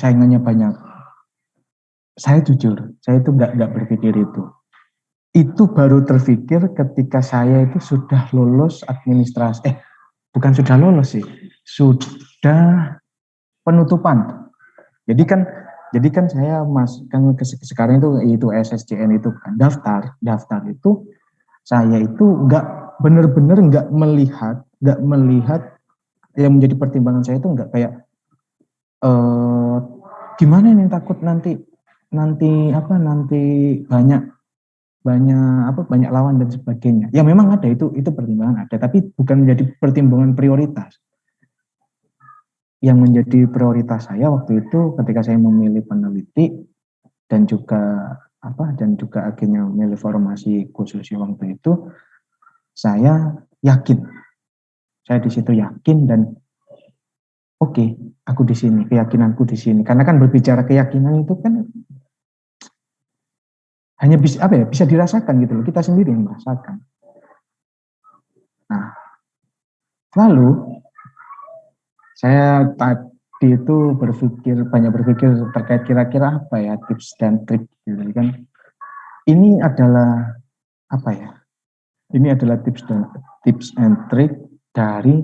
saingannya banyak. Saya jujur, saya itu nggak berpikir itu. Itu baru terpikir ketika saya itu sudah lulus administrasi. Bukan sudah lulus sih, sudah penutupan. Jadi kan saya sekarang itu SSCN itu kan daftar itu saya itu benar-benar nggak melihat yang menjadi pertimbangan saya itu nggak kayak gimana ini takut nanti banyak lawan dan sebagainya. Ya memang ada itu pertimbangan ada, tapi bukan menjadi pertimbangan prioritas. Yang menjadi prioritas saya waktu itu ketika saya memilih peneliti dan juga akhirnya memilih formasi khusus waktu itu, saya yakin. Saya di situ yakin dan oke, aku di sini, keyakinanku di sini. Karena kan berbicara keyakinan itu kan hanya bisa dirasakan gitu loh, kita sendiri yang merasakan. Nah, lalu saya tadi itu banyak berpikir terkait kira-kira apa ya tips dan trik gitu kan. Ini adalah tips and trik dari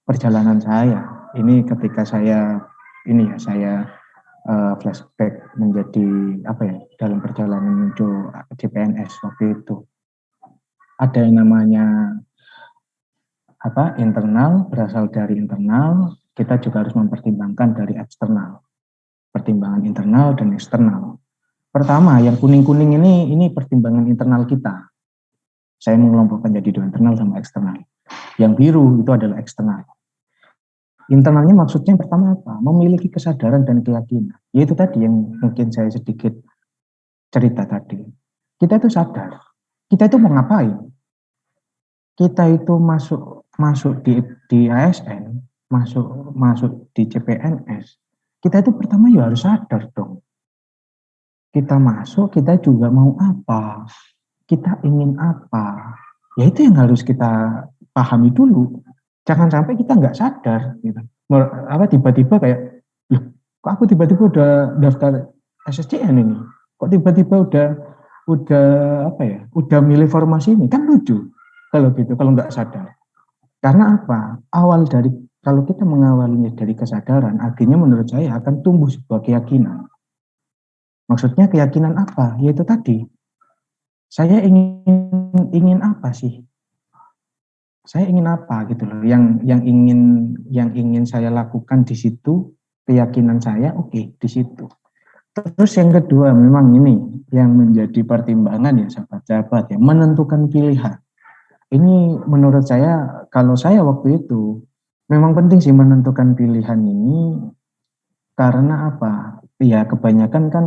perjalanan saya. Ini ketika saya flashback menjadi dalam perjalanan menuju CPNS waktu itu. Ada yang namanya internal, berasal dari internal, kita juga harus mempertimbangkan dari eksternal. pertimbangan internal dan eksternal. Pertama, yang kuning-kuning ini pertimbangan internal kita. Saya mengelompokkan jadi dua, internal sama eksternal. Yang biru itu adalah eksternal. Internalnya maksudnya yang pertama apa? Memiliki kesadaran dan keyakinan. Yaitu tadi yang mungkin saya sedikit cerita tadi. Kita itu sadar. Kita itu mau ngapain? Kita itu masuk di ASN, masuk di CPNS. Kita itu pertama ya harus sadar dong. Kita masuk, kita juga mau apa? Kita ingin apa? Ya itu yang harus kita pahami dulu. Jangan sampai kita nggak sadar gitu. Tiba-tiba kayak, loh, kok aku tiba-tiba udah daftar SSCN ini? Kok tiba-tiba udah milih formasi ini? Kan lucu kalau gitu, kalau nggak sadar. Karena apa? Kalau kita mengawalinya dari kesadaran, akhirnya menurut saya akan tumbuh sebuah keyakinan. Maksudnya keyakinan apa? Yaitu tadi, saya ingin apa sih? Saya ingin apa gitu loh. Yang ingin saya lakukan di situ, keyakinan saya oke, di situ. Terus yang kedua memang ini yang menjadi pertimbangan ya sahabat-sahabat ya, menentukan pilihan. Ini menurut saya, kalau saya waktu itu memang penting sih menentukan pilihan ini, karena apa? Ya kebanyakan kan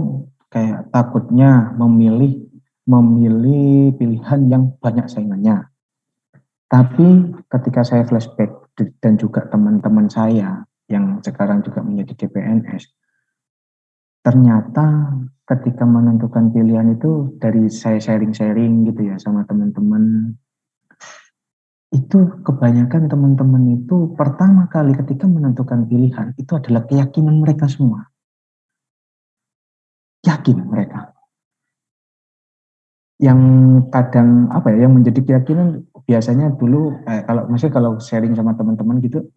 kayak takutnya memilih pilihan yang banyak saingannya. Tapi ketika saya flashback dan juga teman-teman saya yang sekarang juga menjadi CPNS, ternyata ketika menentukan pilihan itu dari saya sharing-sharing gitu ya sama teman-teman, itu kebanyakan teman-teman itu pertama kali ketika menentukan pilihan itu adalah keyakinan mereka semua. Yakin mereka. Yang kadang yang menjadi keyakinan biasanya dulu kalau sharing sama teman-teman gitu,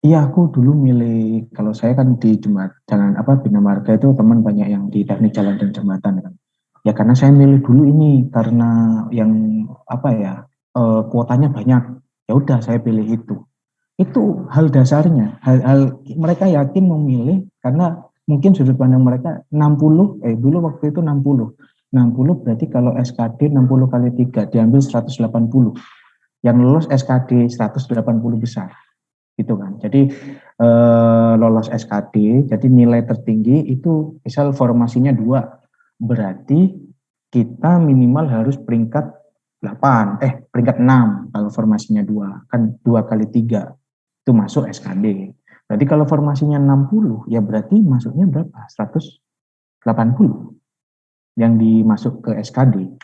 iya aku dulu milih, kalau saya kan di Bina Marga itu teman banyak yang di teknik jalan dan jembatan kan. Ya karena saya milih dulu ini karena yang kuotanya banyak. Ya udah saya pilih itu. Itu hal dasarnya. Hal mereka yakin memilih karena mungkin sudut pandang mereka 60, dulu waktu itu 60 berarti kalau SKD 60 kali 3 diambil 180. Yang lulus SKD 180 besar. Gitu kan. Jadi lolos SKD, jadi nilai tertinggi itu misal formasinya 2. Berarti kita minimal harus peringkat 6 kalau formasinya 2. Kan 2 kali 3 itu masuk SKD. Berarti kalau formasinya 60 ya berarti masuknya berapa? 180 yang dimasuk ke SKD.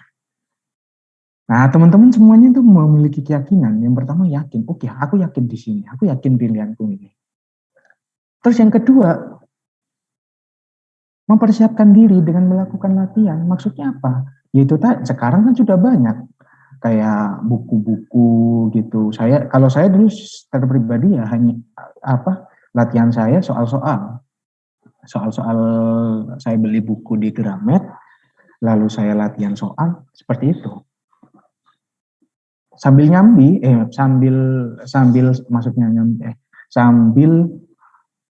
Nah, teman-teman semuanya itu memiliki keyakinan. Yang pertama yakin, oke, aku yakin di sini, aku yakin pilihanku ini. Terus yang kedua, mempersiapkan diri dengan melakukan latihan. Maksudnya apa? Yaitu sekarang kan sudah banyak kayak buku-buku gitu. Kalau saya dulu secara pribadi ya hanya latihan saya soal-soal saya beli buku di Gramet, lalu saya latihan soal seperti itu. Sambil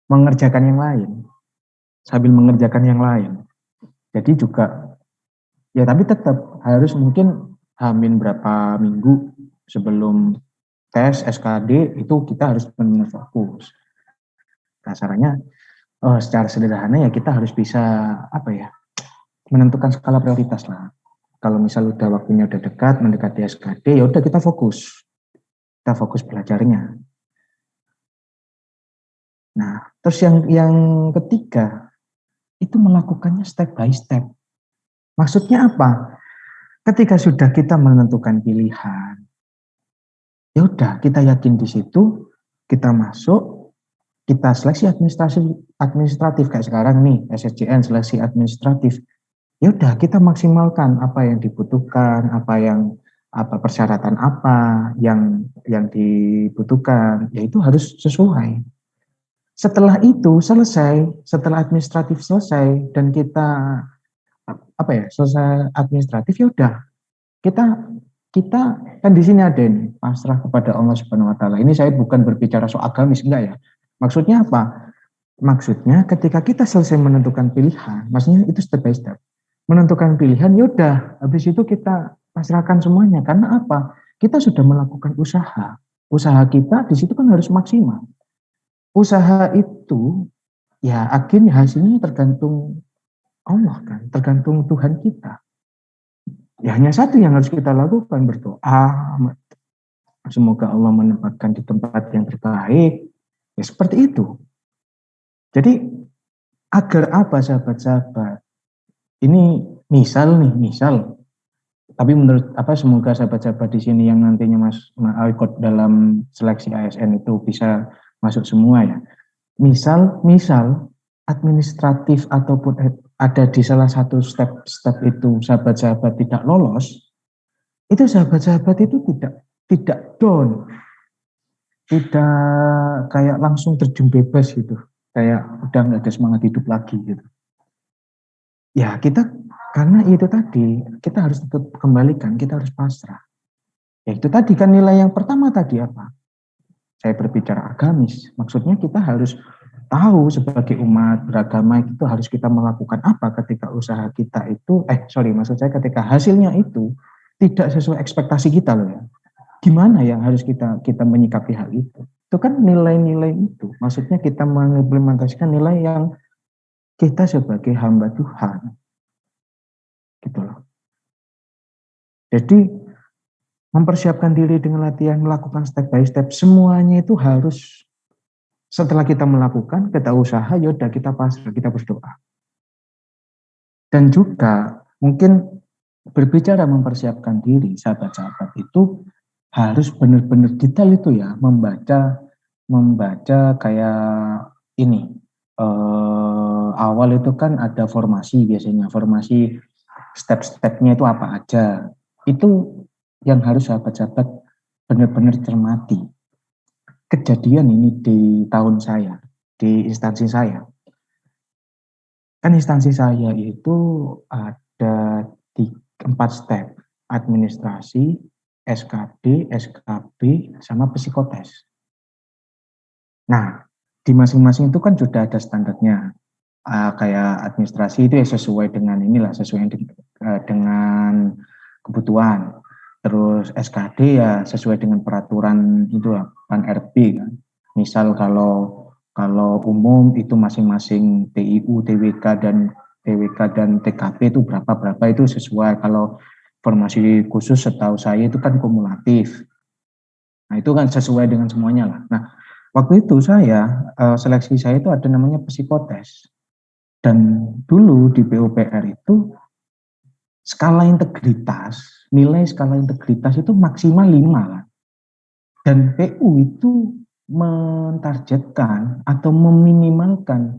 mengerjakan yang lain. Jadi juga ya tapi tetap harus mungkin hamin berapa minggu sebelum tes SKD itu kita harus benar fokus. Kasarannya secara sederhana ya kita harus bisa menentukan skala prioritas lah. Kalau misal udah waktunya udah dekat mendekati SKD ya udah kita fokus belajarnya. Nah terus yang ketiga itu melakukannya step by step. Maksudnya apa? Ketika sudah kita menentukan pilihan, ya udah kita yakin di situ, kita masuk, kita seleksi administratif kayak sekarang nih SSCN seleksi administratif. Ya udah kita maksimalkan apa yang dibutuhkan, persyaratan apa yang dibutuhkan, yaitu harus sesuai. Setelah itu selesai, setelah administratif selesai dan kita selesai administratif ya udah kita kan di sini ada nih pasrah kepada Allah Subhanahu Wa Taala. Ini saya bukan berbicara soal agamis enggak ya. Maksudnya apa? Maksudnya ketika kita selesai menentukan pilihan, maksudnya itu step by step. Menentukan pilihan, yaudah, habis itu kita pasrahkan semuanya. Karena apa? Kita sudah melakukan usaha. Usaha kita di situ kan harus maksimal. Usaha itu, ya akhirnya hasilnya tergantung Allah kan, tergantung Tuhan kita. Ya hanya satu yang harus kita lakukan, berdoa. Semoga Allah menempatkan di tempat yang terbaik. Ya seperti itu. Jadi agar apa sahabat-sahabat? Ini misal. Tapi menurut semoga sahabat-sahabat di sini yang nantinya ikut dalam seleksi ASN itu bisa masuk semua ya. Misal administratif ataupun ada di salah satu step itu sahabat-sahabat tidak lolos, itu sahabat-sahabat itu tidak down, tidak kayak langsung terjun bebas gitu, kayak udah nggak ada semangat hidup lagi gitu. Ya kita karena itu tadi kita harus tetap kembalikan, kita harus pasrah. Ya itu tadi kan nilai yang pertama tadi apa? Saya berbicara agamis, maksudnya kita harus tahu sebagai umat beragama itu harus kita melakukan apa ketika usaha kita itu, maksud saya ketika hasilnya itu tidak sesuai ekspektasi kita loh ya. Gimana yang harus kita menyikapi hal itu? Itu kan nilai-nilai itu, maksudnya kita mengimplementasikan nilai yang kita sebagai hamba Tuhan, gitu loh. Jadi mempersiapkan diri dengan latihan melakukan step by step, semuanya itu harus setelah kita melakukan, kita usaha, yaudah kita pasrah, kita berdoa. Dan juga mungkin berbicara mempersiapkan diri, sahabat-sahabat itu harus benar-benar detail itu ya, membaca kayak ini. Awal itu kan ada formasi biasanya, formasi step-stepnya itu apa aja. Itu yang harus sahabat-sahabat benar-benar cermati. Kejadian ini di tahun saya, di instansi saya. Kan instansi saya itu ada 4 step, administrasi, SKD, SKB, sama psikotes. Nah, di masing-masing itu kan sudah ada standarnya. Kayak administrasi itu ya sesuai dengan sesuai dengan kebutuhan. Terus SKD ya sesuai dengan peraturan itu kan RP kan. Misal kalau umum itu masing-masing TIU, TWK dan TKP itu berapa itu sesuai. Kalau formasi khusus setahu saya itu kan kumulatif. Nah itu kan sesuai dengan semuanya lah. Nah waktu itu seleksi saya itu ada namanya psikotes. Dan dulu di PUPR itu nilai skala integritas itu maksimal 5 lah. Dan PU itu mentargetkan atau meminimalkan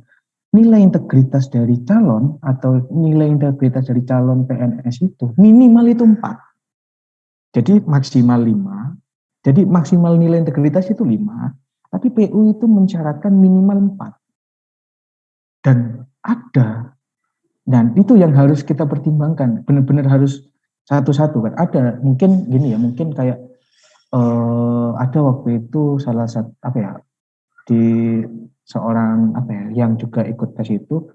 nilai integritas dari calon atau nilai integritas dari calon PNS itu minimal itu 4. Jadi maksimal 5. Jadi maksimal nilai integritas itu 5. Tapi PU itu mensyaratkan minimal 4. Dan itu yang harus kita pertimbangkan, benar-benar harus satu-satu kan. Ada mungkin gini ya, mungkin kayak ada waktu itu salah satu di seorang yang juga ikut tes itu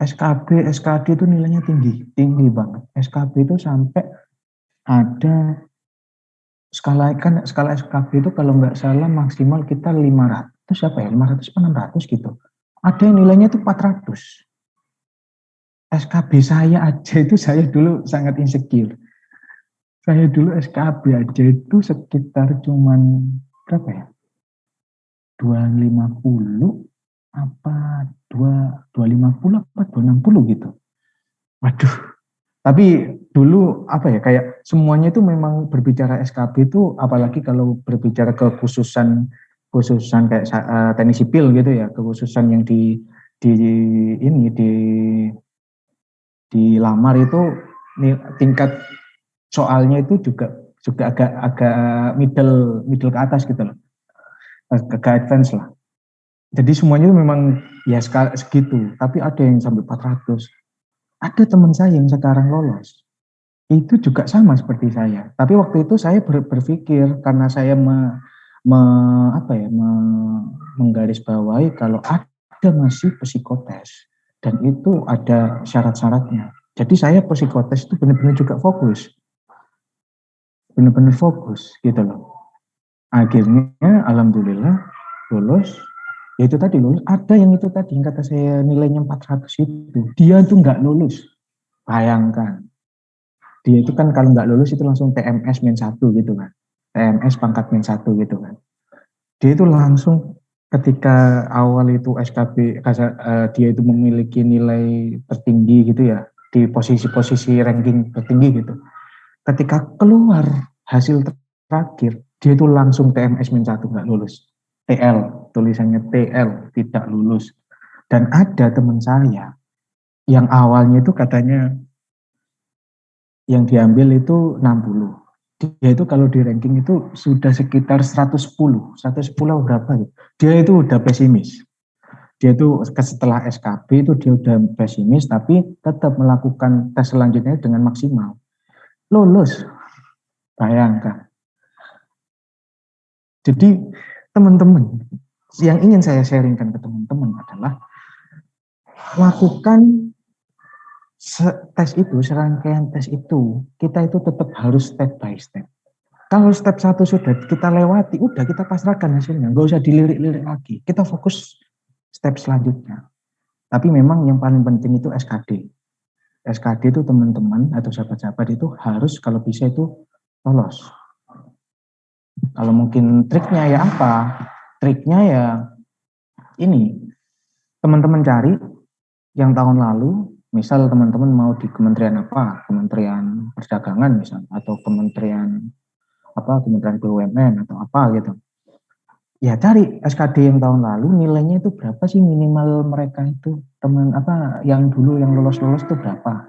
SKD itu nilainya tinggi banget. SKB itu sampai ada skala SKB itu kalau nggak salah maksimal kita 500 600 gitu. Ada yang nilainya itu 400. SKB saya aja itu saya dulu sangat insecure. Saya dulu SKB aja itu sekitar cuman berapa ya? 250 apa 250 apa 260 gitu. Waduh. Tapi dulu kayak semuanya itu memang berbicara SKB itu apalagi kalau berbicara kekhususan kayak teknik sipil gitu ya, kekhususan yang dilamar itu tingkat soalnya itu juga agak middle ke atas gitu loh, agak advance lah. Jadi semuanya itu memang ya segitu, tapi ada yang sampai 400. Ada teman saya yang sekarang lolos, itu juga sama seperti saya. Tapi waktu itu saya berpikir karena saya menggarisbawahi kalau ada ada masih psikotes. Dan itu ada syarat-syaratnya. Jadi saya psikotes itu benar-benar juga fokus. Benar-benar fokus gitu loh. Akhirnya alhamdulillah lulus. Ya itu tadi lulus. Ada yang itu tadi yang kata saya nilainya 400 itu. Dia tuh nggak lulus. Bayangkan. Dia itu kan kalau nggak lulus itu langsung TMS -1 gitu kan. TMS pangkat -1 gitu kan. Dia itu langsung ketika awal itu SKB dia itu memiliki nilai tertinggi gitu ya di posisi-posisi ranking tertinggi gitu. Ketika keluar hasil terakhir dia itu langsung TMS -1 nggak lulus. TL tulisannya TL tidak lulus. Dan ada teman saya yang awalnya itu katanya yang diambil itu 60. Dia itu kalau di ranking itu sudah sekitar 110 berapa gitu. Dia itu udah pesimis. Dia itu setelah SKB itu dia udah pesimis tapi tetap melakukan tes selanjutnya dengan maksimal. Lulus. Bayangkan. Jadi teman-teman yang ingin saya sharingkan ke teman-teman adalah lakukan tes itu, serangkaian tes itu, kita itu tetap harus step by step. Kalau step 1 sudah kita lewati, udah kita pasrahkan hasilnya, nggak usah dilirik-lirik lagi. Kita fokus step selanjutnya. Tapi memang yang paling penting itu SKD. SKD itu teman-teman atau sahabat-sahabat itu harus kalau bisa itu lolos. Kalau mungkin triknya ya apa? Triknya ya ini, teman-teman cari yang tahun lalu, misal teman-teman mau di kementerian apa, Kementerian Perdagangan misal, atau Kementerian BUMN atau apa gitu. Ya cari SKD yang tahun lalu, nilainya itu berapa sih minimal mereka itu, yang dulu yang lolos-lolos itu berapa.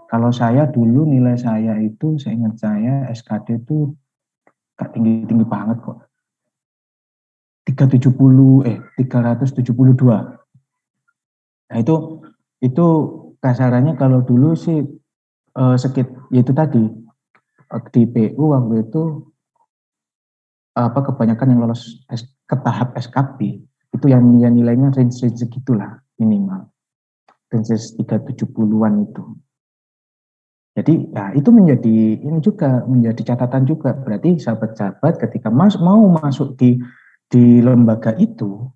Kalau saya dulu nilai saya itu, seingat saya SKD itu gak tinggi-tinggi banget kok. 372. Nah itu kasarannya kalau dulu sih yaitu tadi di PU waktu itu kebanyakan yang lolos ke tahap SKP itu yang nilainya range segitulah minimal range 370-an itu. Jadi ya itu menjadi catatan juga, berarti sahabat-sahabat ketika mau masuk di lembaga itu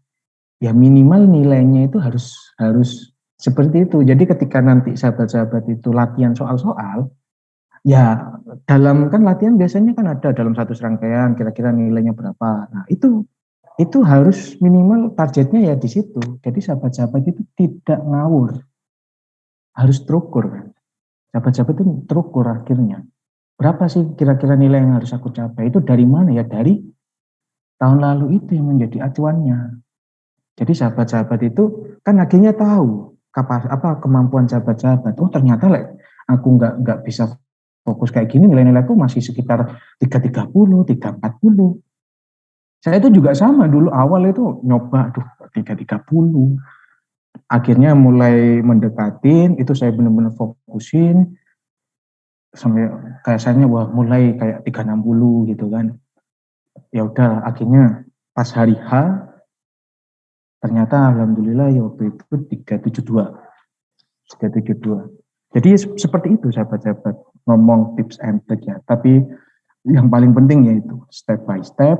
ya minimal nilainya itu harus seperti itu. Jadi ketika nanti sahabat-sahabat itu latihan soal-soal, ya dalam kan latihan biasanya kan ada dalam satu serangkaian kira-kira nilainya berapa. Nah itu harus minimal targetnya ya di situ. Jadi sahabat-sahabat itu tidak ngawur, harus terukur kan. Sahabat-sahabat itu terukur akhirnya. Berapa sih kira-kira nilai yang harus aku capai? Itu dari mana ya? Dari tahun lalu itu yang menjadi acuannya. Jadi sahabat-sahabat itu kan akhirnya tahu kemampuan sahabat-sahabat. Oh ternyata aku nggak bisa fokus kayak gini, nilai-nilaiku masih sekitar 330, 340. Saya itu juga sama dulu awal itu nyoba 330. Akhirnya mulai mendekatin, itu saya benar-benar fokusin sampai kayaknya mulai kayak 360 gitu kan. Ya udah akhirnya pas hari H ternyata alhamdulillah ya waktu itu 372. Jadi seperti itu sahabat-sahabat ngomong tips and trick ya. Tapi yang paling penting yaitu step by step.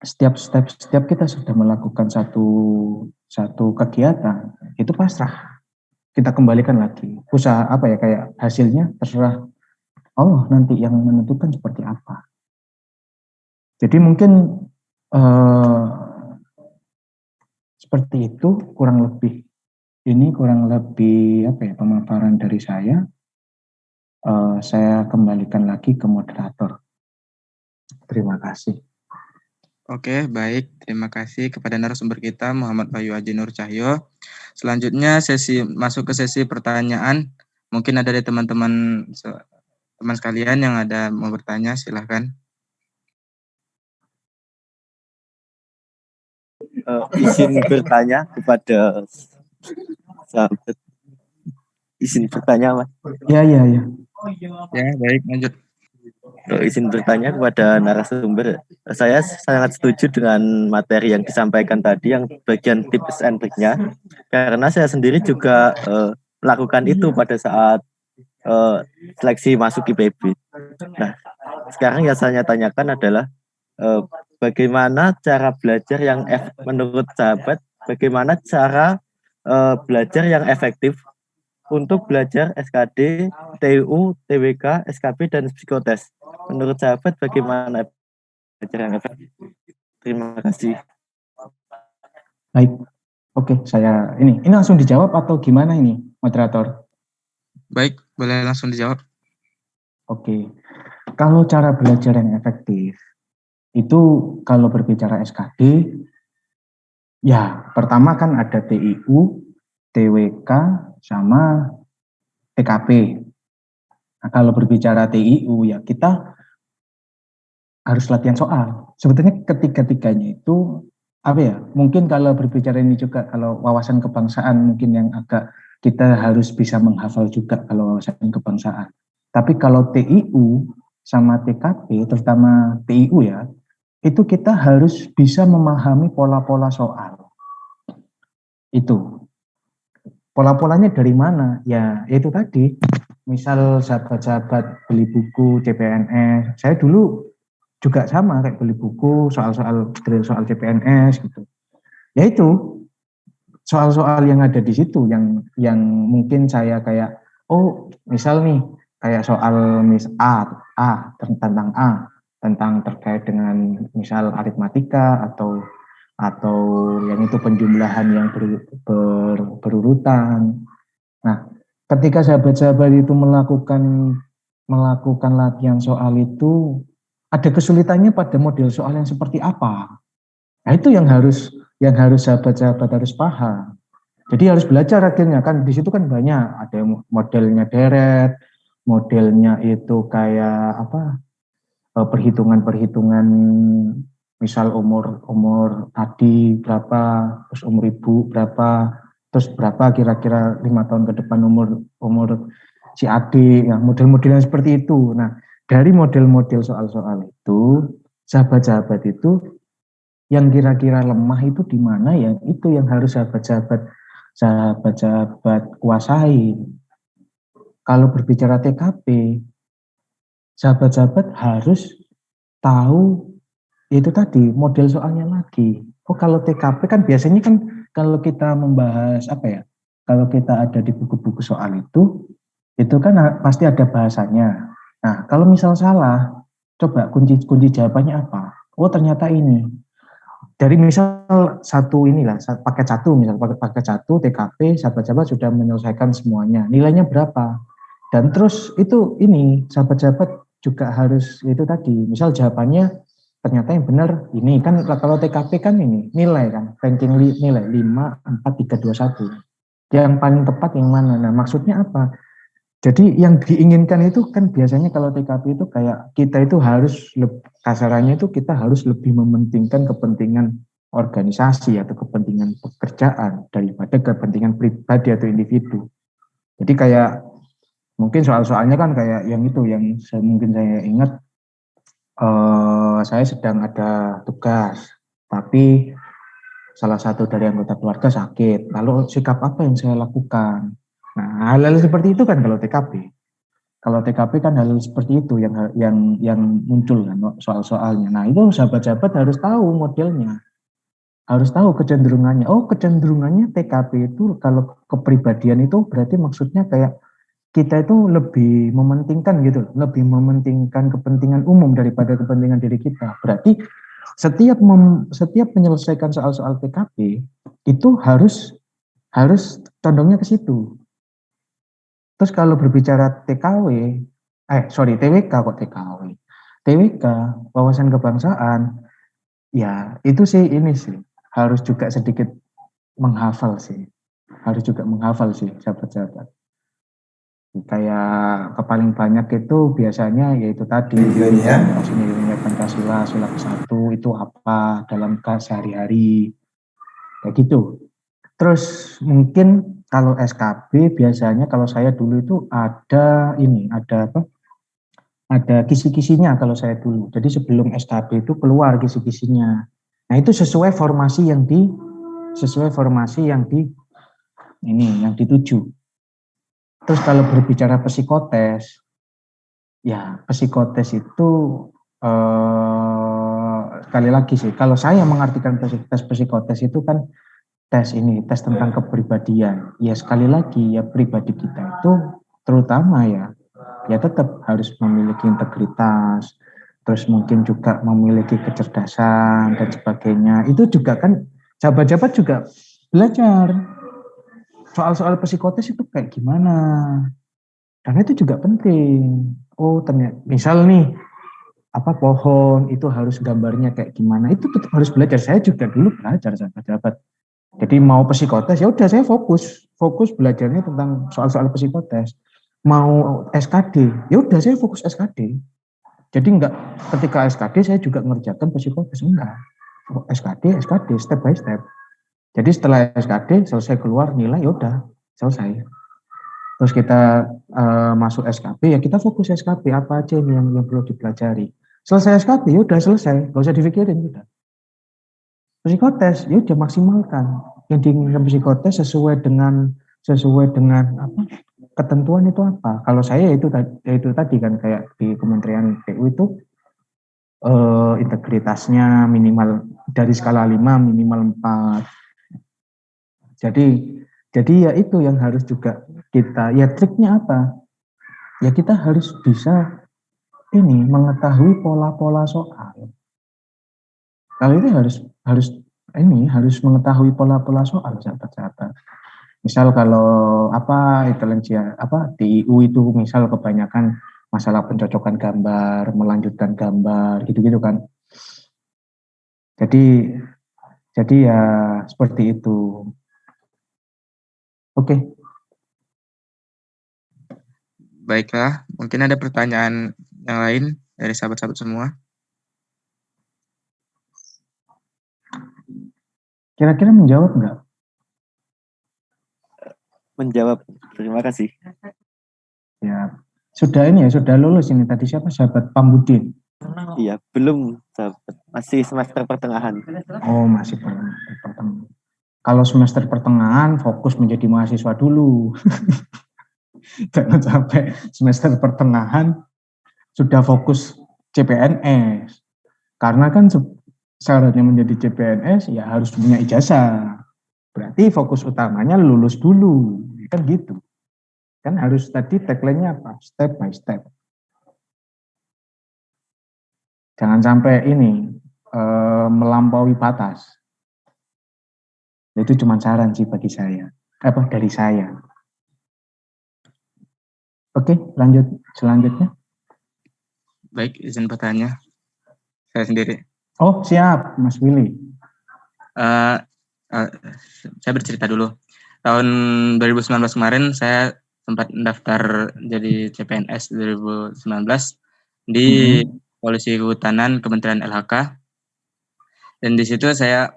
Setiap kita sudah melakukan satu kegiatan itu pasrah, kita kembalikan lagi usaha kayak hasilnya terserah Allah nanti yang menentukan seperti apa. Jadi mungkin seperti itu kurang lebih pemaparan dari saya. Saya kembalikan lagi ke moderator. Terima kasih. Oke, baik. Terima kasih kepada narasumber kita, Muhammad Bayu Haji Nur Cahyo. Selanjutnya masuk ke sesi pertanyaan. Mungkin ada dari teman-teman sekalian yang ada mau bertanya, silahkan. Izin bertanya kepada sahabat. Izin bertanya, Mas. Ya. Ya, baik, lanjut. izin bertanya kepada narasumber. Saya sangat setuju dengan materi yang disampaikan tadi, yang bagian tips and trick-nya. Karena saya sendiri juga melakukan itu pada saat seleksi masuk IPB. Nah, sekarang yang saya tanyakan adalah bagaimana cara belajar yang menurut sahabat, bagaimana cara belajar yang efektif untuk belajar SKD, TU, TWK, SKB, dan psikotes. Menurut sahabat bagaimana belajar yang efektif? Terima kasih. Baik, oke, saya ini langsung dijawab atau gimana ini, moderator? Baik, boleh langsung dijawab. Oke, kalau cara belajar yang efektif, itu kalau berbicara SKD, ya pertama kan ada TIU, TWK, sama TKP. Nah, kalau berbicara TIU, ya kita harus latihan soal. Sebetulnya ketiga-tiganya itu, apa ya, mungkin kalau berbicara ini juga, kalau wawasan kebangsaan mungkin yang agak kita harus bisa menghafal juga kalau wawasan kebangsaan. Tapi kalau TIU sama TKP, terutama TIU ya, itu kita harus bisa memahami pola-pola soal. Itu. Pola-polanya dari mana? Ya, itu tadi. Misal sahabat-sahabat beli buku CPNS, saya dulu juga sama kayak beli buku soal-soal CPNS gitu. Ya itu soal-soal yang ada di situ yang mungkin saya kayak misal nih kayak soal tentang terkait dengan misal aritmatika atau yang itu penjumlahan yang berurutan. Nah, ketika sahabat-sahabat itu melakukan latihan soal itu, ada kesulitannya pada model soal yang seperti apa. Nah, itu yang harus sahabat-sahabat harus paham. Jadi harus belajar akhirnya, kan di situ kan banyak, ada yang modelnya deret, modelnya itu kayak perhitungan misal umur tadi berapa, terus umur ibu berapa, terus berapa kira-kira 5 tahun ke depan umur si adik, ya model-modelnya seperti itu. Nah, dari model-model soal-soal itu, sahabat-sahabat itu yang kira-kira lemah itu di mana, ya itu yang harus sahabat-sahabat kuasai. Kalau berbicara TKP, sahabat-sahabat harus tahu itu tadi model soalnya lagi. Kalau TKP kan biasanya kan kalau kita membahas kalau kita ada di buku-buku soal itu kan pasti ada bahasanya. Nah, kalau misal salah, coba kunci jawabannya apa? Oh, ternyata ini. Dari misal paket satu TKP, sahabat-sahabat sudah menyelesaikan semuanya. Nilainya berapa? Dan terus itu sahabat-sahabat juga harus itu tadi. Misal jawabannya ternyata yang benar ini kan, kalau TKP kan ini nilai kan, ranking nilai 5, 4, 3, 2, 1. Yang paling tepat yang mana? Nah, maksudnya apa? Jadi yang diinginkan itu kan biasanya kalau TKP itu kayak kita itu harus kasarannya itu kita harus lebih mementingkan kepentingan organisasi atau kepentingan pekerjaan daripada kepentingan pribadi atau individu. Jadi kayak mungkin soal-soalnya kan kayak yang itu yang mungkin saya ingat, saya sedang ada tugas tapi salah satu dari anggota keluarga sakit, lalu sikap apa yang saya lakukan? Nah, hal-hal seperti itu kan kalau TKP. Kalau TKP kan hal seperti itu yang muncul kan soal-soalnya. Nah, itu sahabat-sahabat harus tahu modelnya. Harus tahu kecenderungannya. Oh, kecenderungannya TKP itu kalau kepribadian itu berarti maksudnya kayak kita itu lebih mementingkan gitu, lebih mementingkan kepentingan umum daripada kepentingan diri kita. Berarti setiap menyelesaikan soal-soal TKP itu harus condongnya ke situ. Terus kalau berbicara TWK kok TKW. TWK, wawasan kebangsaan, ya itu sih harus juga sedikit menghafal sih. Harus juga menghafal sih sahabat-sahabat. Kayak paling banyak itu biasanya yaitu tadi nilai Pancasila, sila ke-1 itu apa dalam sehari-hari. Kayak gitu. Terus mungkin kalau SKB biasanya kalau saya dulu itu ada ada kisi-kisinya kalau saya dulu. Jadi sebelum SKB itu keluar kisi-kisinya. Nah itu sesuai formasi yang dituju. Terus kalau berbicara psikotes, ya psikotes itu sekali lagi sih, kalau saya mengartikan tes psikotes itu kan tes tentang kepribadian. Ya sekali lagi ya pribadi kita itu terutama ya tetap harus memiliki integritas, terus mungkin juga memiliki kecerdasan dan sebagainya. Itu juga kan jabat-jabat juga belajar soal-soal psikotes itu kayak gimana. Karena itu juga penting. Oh ternyata misal nih pohon itu harus gambarnya kayak gimana, itu tetap harus belajar. Saya juga dulu belajar jabat-jabat. Jadi mau psikotes ya udah saya fokus belajarnya tentang soal-soal psikotes. Mau SKD ya udah saya fokus SKD. Jadi enggak ketika SKD saya juga mengerjakan psikotes, enggak. SKD step by step. Jadi setelah SKD selesai keluar nilai ya udah selesai. Terus kita masuk SKP ya kita fokus SKP apa aja nih yang perlu dipelajari. Selesai SKP ya udah selesai, nggak usah dipikirin udah. Psikotes ya udah maksimalkan. Yang diinginkan psikotes sesuai dengan apa ketentuan itu apa. Kalau saya itu tadi kan kayak di Kementerian PU itu integritasnya minimal dari skala 5 minimal 4. Jadi ya itu yang harus juga kita, ya triknya apa? Ya kita harus bisa mengetahui pola-pola soal. Kalau itu harus mengetahui pola-pola soal sahabat-sahabat. Misal kalau di IU itu misal kebanyakan masalah pencocokan gambar, melanjutkan gambar, gitu-gitu kan. Jadi ya seperti itu. Oke. Baiklah, mungkin ada pertanyaan yang lain dari sahabat-sahabat semua. Kira-kira menjawab nggak? Menjawab, terima kasih. Ya, sudah lulus ini tadi siapa? Sahabat Pambudin. Iya, belum sahabat, masih semester pertengahan. Oh, masih pertengahan. Kalau semester pertengahan fokus menjadi mahasiswa dulu. Jangan sampai semester pertengahan sudah fokus CPNS. Karena kan syaratnya menjadi CPNS ya harus punya ijazah. Berarti fokus utamanya lulus dulu. Kan gitu. Kan harus tadi tagline-nya apa? Step by step. Jangan sampai melampaui batas. Itu cuma saran sih bagi saya. Dari saya. Oke, lanjut selanjutnya. Baik, izin bertanya. Saya sendiri. Oh, siap, Mas Willy. Saya bercerita dulu. Tahun 2019 kemarin saya sempat mendaftar jadi CPNS 2019 di Polisi Kehutanan Kementerian LHK. Dan di situ saya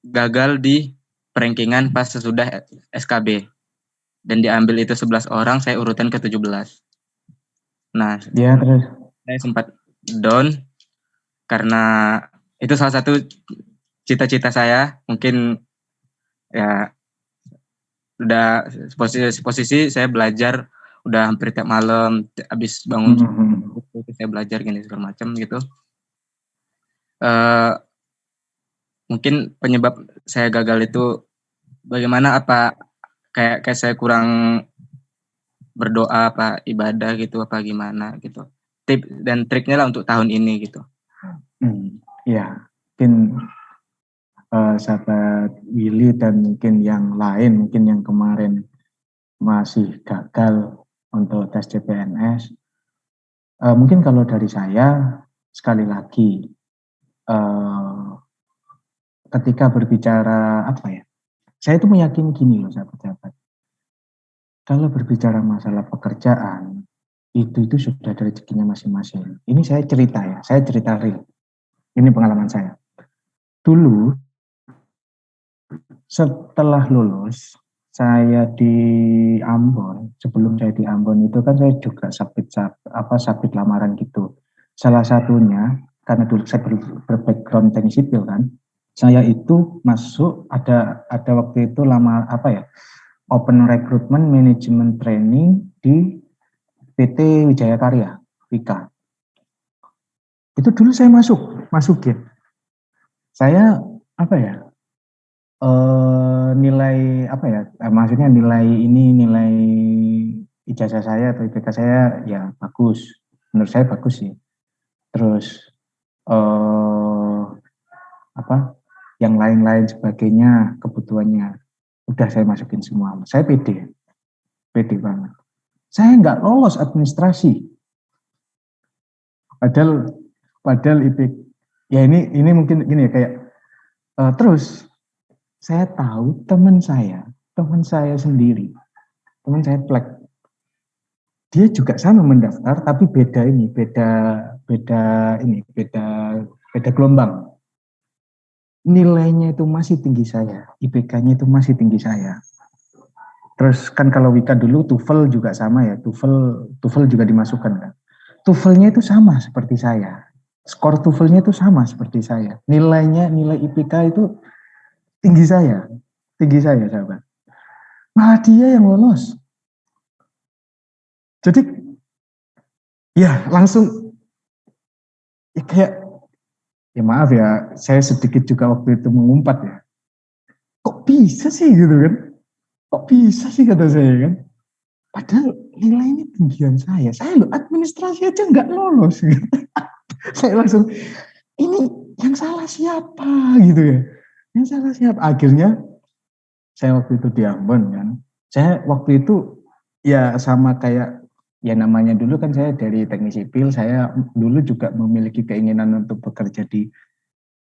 gagal di perankingan pas sesudah SKB. Dan diambil itu 11 orang, saya urutan ke-17. Nah, ya, terus saya sempat down karena itu salah satu cita-cita saya. Mungkin ya udah posisi saya belajar udah hampir tiap malam, habis bangun saya belajar gini segala macam gitu. Mungkin penyebab saya gagal itu bagaimana, apa kayak saya kurang berdoa apa ibadah gitu apa gimana gitu. Tip dan triknya lah untuk tahun ini gitu. Ya, mungkin sahabat Willy dan mungkin yang lain, mungkin yang kemarin masih gagal untuk tes CPNS. Mungkin kalau dari saya, sekali lagi, ketika berbicara saya itu meyakini gini loh sahabat-sahabat. Kalau berbicara masalah pekerjaan, itu sudah dari rezekinya masing-masing. Ini saya cerita real. Ini pengalaman saya. Dulu, setelah lulus, saya di Ambon, sebelum saya di Ambon itu kan saya juga sabit lamaran gitu. Salah satunya karena dulu saya berbackground teknik sipil kan, saya itu masuk ada waktu itu open recruitment management training di PT Wijaya Karya, WIKA. Itu dulu saya masukin. Saya nilai maksudnya nilai ijazah saya atau IPK saya ya bagus, menurut saya bagus sih. Terus yang lain-lain sebagainya kebutuhannya udah saya masukin semua. Saya pede banget. Saya nggak lolos administrasi, padahal IPK ya ini mungkin gini ya kayak terus saya tahu teman saya sendiri, teman saya plek, dia juga sama mendaftar tapi beda gelombang. Nilainya itu masih tinggi saya, IPK-nya itu masih tinggi saya. Terus kan kalau WIKA dulu TOEFL juga sama ya, TOEFL juga dimasukkan kan. TOEFL-nya itu sama seperti saya. Skor TOEFL-nya itu sama seperti saya. Nilai IPK itu tinggi saya sahabat. Malah dia yang lolos. Jadi ya langsung ya kayak ya maaf ya, saya sedikit juga waktu itu mengumpat ya. Kok bisa sih gitu kan? Kok bisa sih kata saya kan? Padahal nilainya tinggian saya. Saya loh administrasi aja nggak lolos. Gitu. Saya langsung ini yang salah siapa gitu ya? Yang salah siapa? Akhirnya saya waktu itu di Ambon kan. Saya waktu itu ya sama kayak ya namanya dulu kan saya dari teknik sipil, saya dulu juga memiliki keinginan untuk bekerja di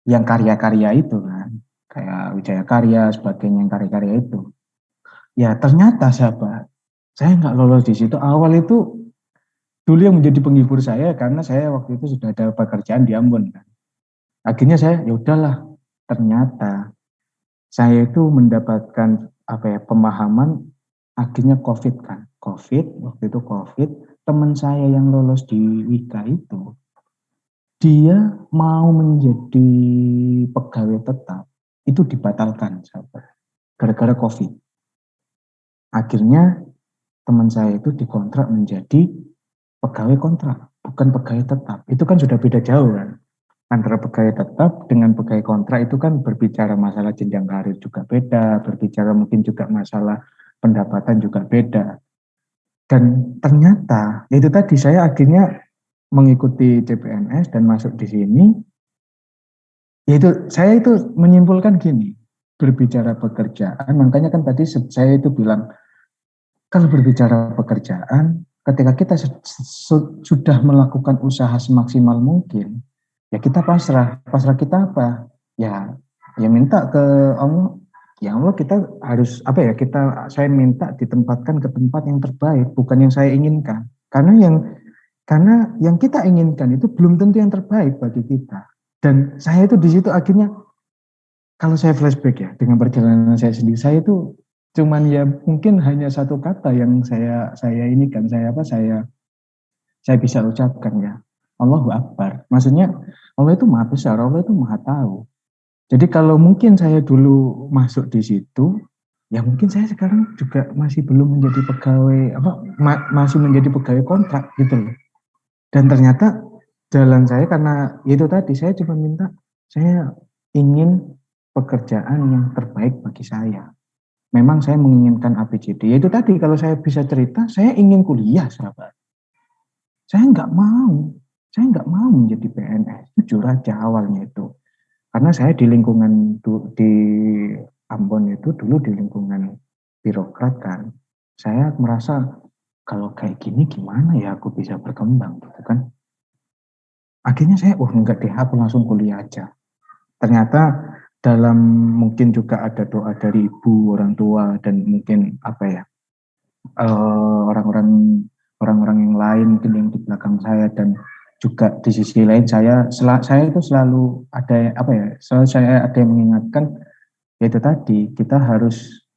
yang karya-karya itu kan. Kayak Wijaya Karya, sebagainya yang karya-karya itu. Ya ternyata sahabat, saya nggak lolos di situ. Awal itu dulu yang menjadi penghibur saya karena saya waktu itu sudah ada pekerjaan di Ambon kan. Akhirnya saya ya udahlah, ternyata saya itu mendapatkan pemahaman akhirnya COVID kan. Waktu itu COVID, teman saya yang lolos di WIKA itu dia mau menjadi pegawai tetap itu dibatalkan sahabat gara-gara COVID. Akhirnya teman saya itu dikontrak menjadi pegawai kontrak, bukan pegawai tetap. Itu kan sudah beda jauh kan. Antara pegawai tetap dengan pegawai kontrak itu kan berbicara masalah jenjang karir juga beda, berbicara mungkin juga masalah pendapatan juga beda. Dan ternyata itu tadi saya akhirnya mengikuti CPNS dan masuk di sini. Yaitu saya itu menyimpulkan gini, berbicara pekerjaan, makanya kan tadi saya itu bilang kalau berbicara pekerjaan, ketika kita sudah melakukan usaha semaksimal mungkin, ya kita pasrah kita apa? Ya minta ke Allah. Ya Allah kita harus saya minta ditempatkan ke tempat yang terbaik, bukan yang saya inginkan. Karena yang kita inginkan itu belum tentu yang terbaik bagi kita. Dan saya itu di situ akhirnya kalau saya flashback ya dengan perjalanan saya sendiri, saya itu cuman ya mungkin hanya satu kata yang saya bisa ucapkan ya. Allahu Akbar. Maksudnya Allah itu Maha Besar, Allah itu Maha Tahu. Jadi kalau mungkin saya dulu masuk di situ, ya mungkin saya sekarang juga masih belum menjadi pegawai masih menjadi pegawai kontrak gitu loh. Dan ternyata jalan saya karena itu tadi saya cuma minta saya ingin pekerjaan yang terbaik bagi saya. Memang saya menginginkan ABCD. Itu tadi kalau saya bisa cerita, saya ingin kuliah sahabat. Saya nggak mau menjadi PNS. Jujur aja awalnya itu. Karena saya di lingkungan di Ambon itu dulu di lingkungan birokrat kan. Saya merasa kalau kayak gini gimana ya aku bisa berkembang gitu kan. Akhirnya saya enggak deh aku langsung kuliah aja. Ternyata dalam mungkin juga ada doa dari ibu, orang tua dan mungkin orang-orang yang lain mungkin yang di belakang saya dan juga di sisi lain saya itu selalu ada selalu saya ada yang mengingatkan yaitu tadi kita harus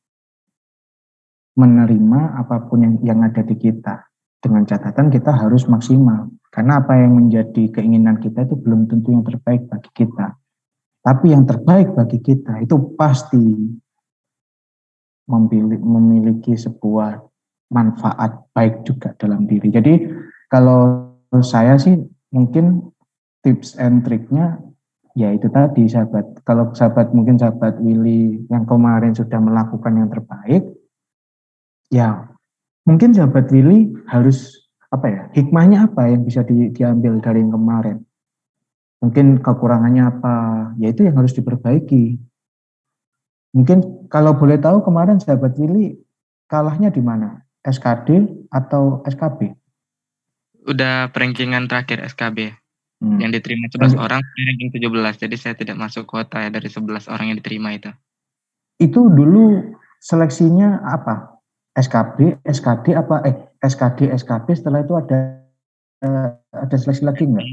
menerima apapun yang ada di kita. Dengan catatan kita harus maksimal. Karena apa yang menjadi keinginan kita itu belum tentu yang terbaik bagi kita. Tapi yang terbaik bagi kita itu pasti memiliki sebuah manfaat baik juga dalam diri. Jadi kalau saya sih mungkin tips and triknya ya itu tadi sahabat. Kalau mungkin sahabat Willy yang kemarin sudah melakukan yang terbaik, ya mungkin sahabat Willy harus hikmahnya apa yang bisa diambil dari yang kemarin. Mungkin kekurangannya apa, ya itu yang harus diperbaiki. Mungkin kalau boleh tahu kemarin sahabat Willy kalahnya di mana? SKD atau SKB? Udah rankingan terakhir SKB. Yang diterima 11 orang, ranking 17. Jadi saya tidak masuk kuota ya dari 11 orang yang diterima itu. Itu dulu seleksinya apa? SKB, SKD apa? SKD, SKB setelah itu ada seleksi lagi nggak?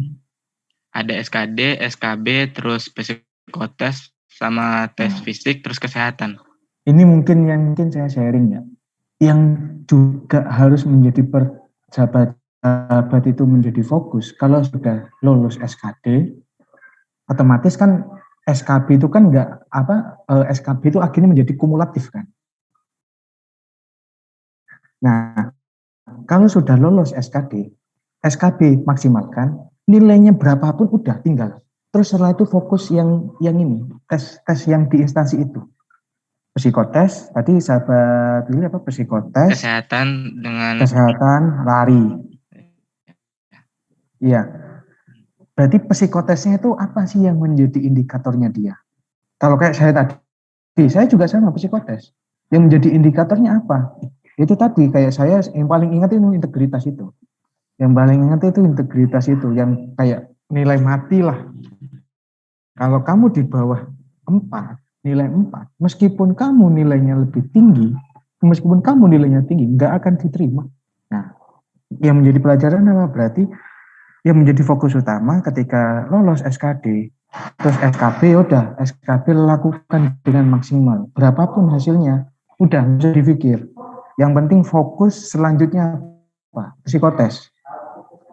Ada SKD, SKB, terus psikotes, sama tes fisik, terus kesehatan. Ini mungkin saya sharing ya. Yang juga harus menjadi sahabat itu menjadi fokus. Kalau sudah lulus SKD, otomatis kan SKB itu kan SKB itu akhirnya menjadi kumulatif kan. Nah, kalau sudah lolos SKB maksimalkan, nilainya berapapun udah tinggal. Terus setelah itu fokus yang ini, tes yang di instansi itu. Psikotes, tadi sahabat pilih apa? Psikotes. Kesehatan, lari. Iya. Berarti psikotesnya itu apa sih yang menjadi indikatornya dia? Kalau kayak saya tadi, saya juga sama psikotes. Yang menjadi indikatornya apa? Itu tadi kayak saya yang paling ingat itu integritas itu. Yang paling ingat itu integritas itu, yang kayak nilai mati lah. Kalau kamu di bawah 4, nilai 4, meskipun kamu nilainya lebih tinggi, nggak akan diterima. Nah, yang menjadi pelajaran apa? Berarti yang menjadi fokus utama ketika lolos SKD, terus SKB, udah SKB lakukan dengan maksimal. Berapapun hasilnya, udah bisa dipikir. Yang penting fokus selanjutnya apa? Psikotes.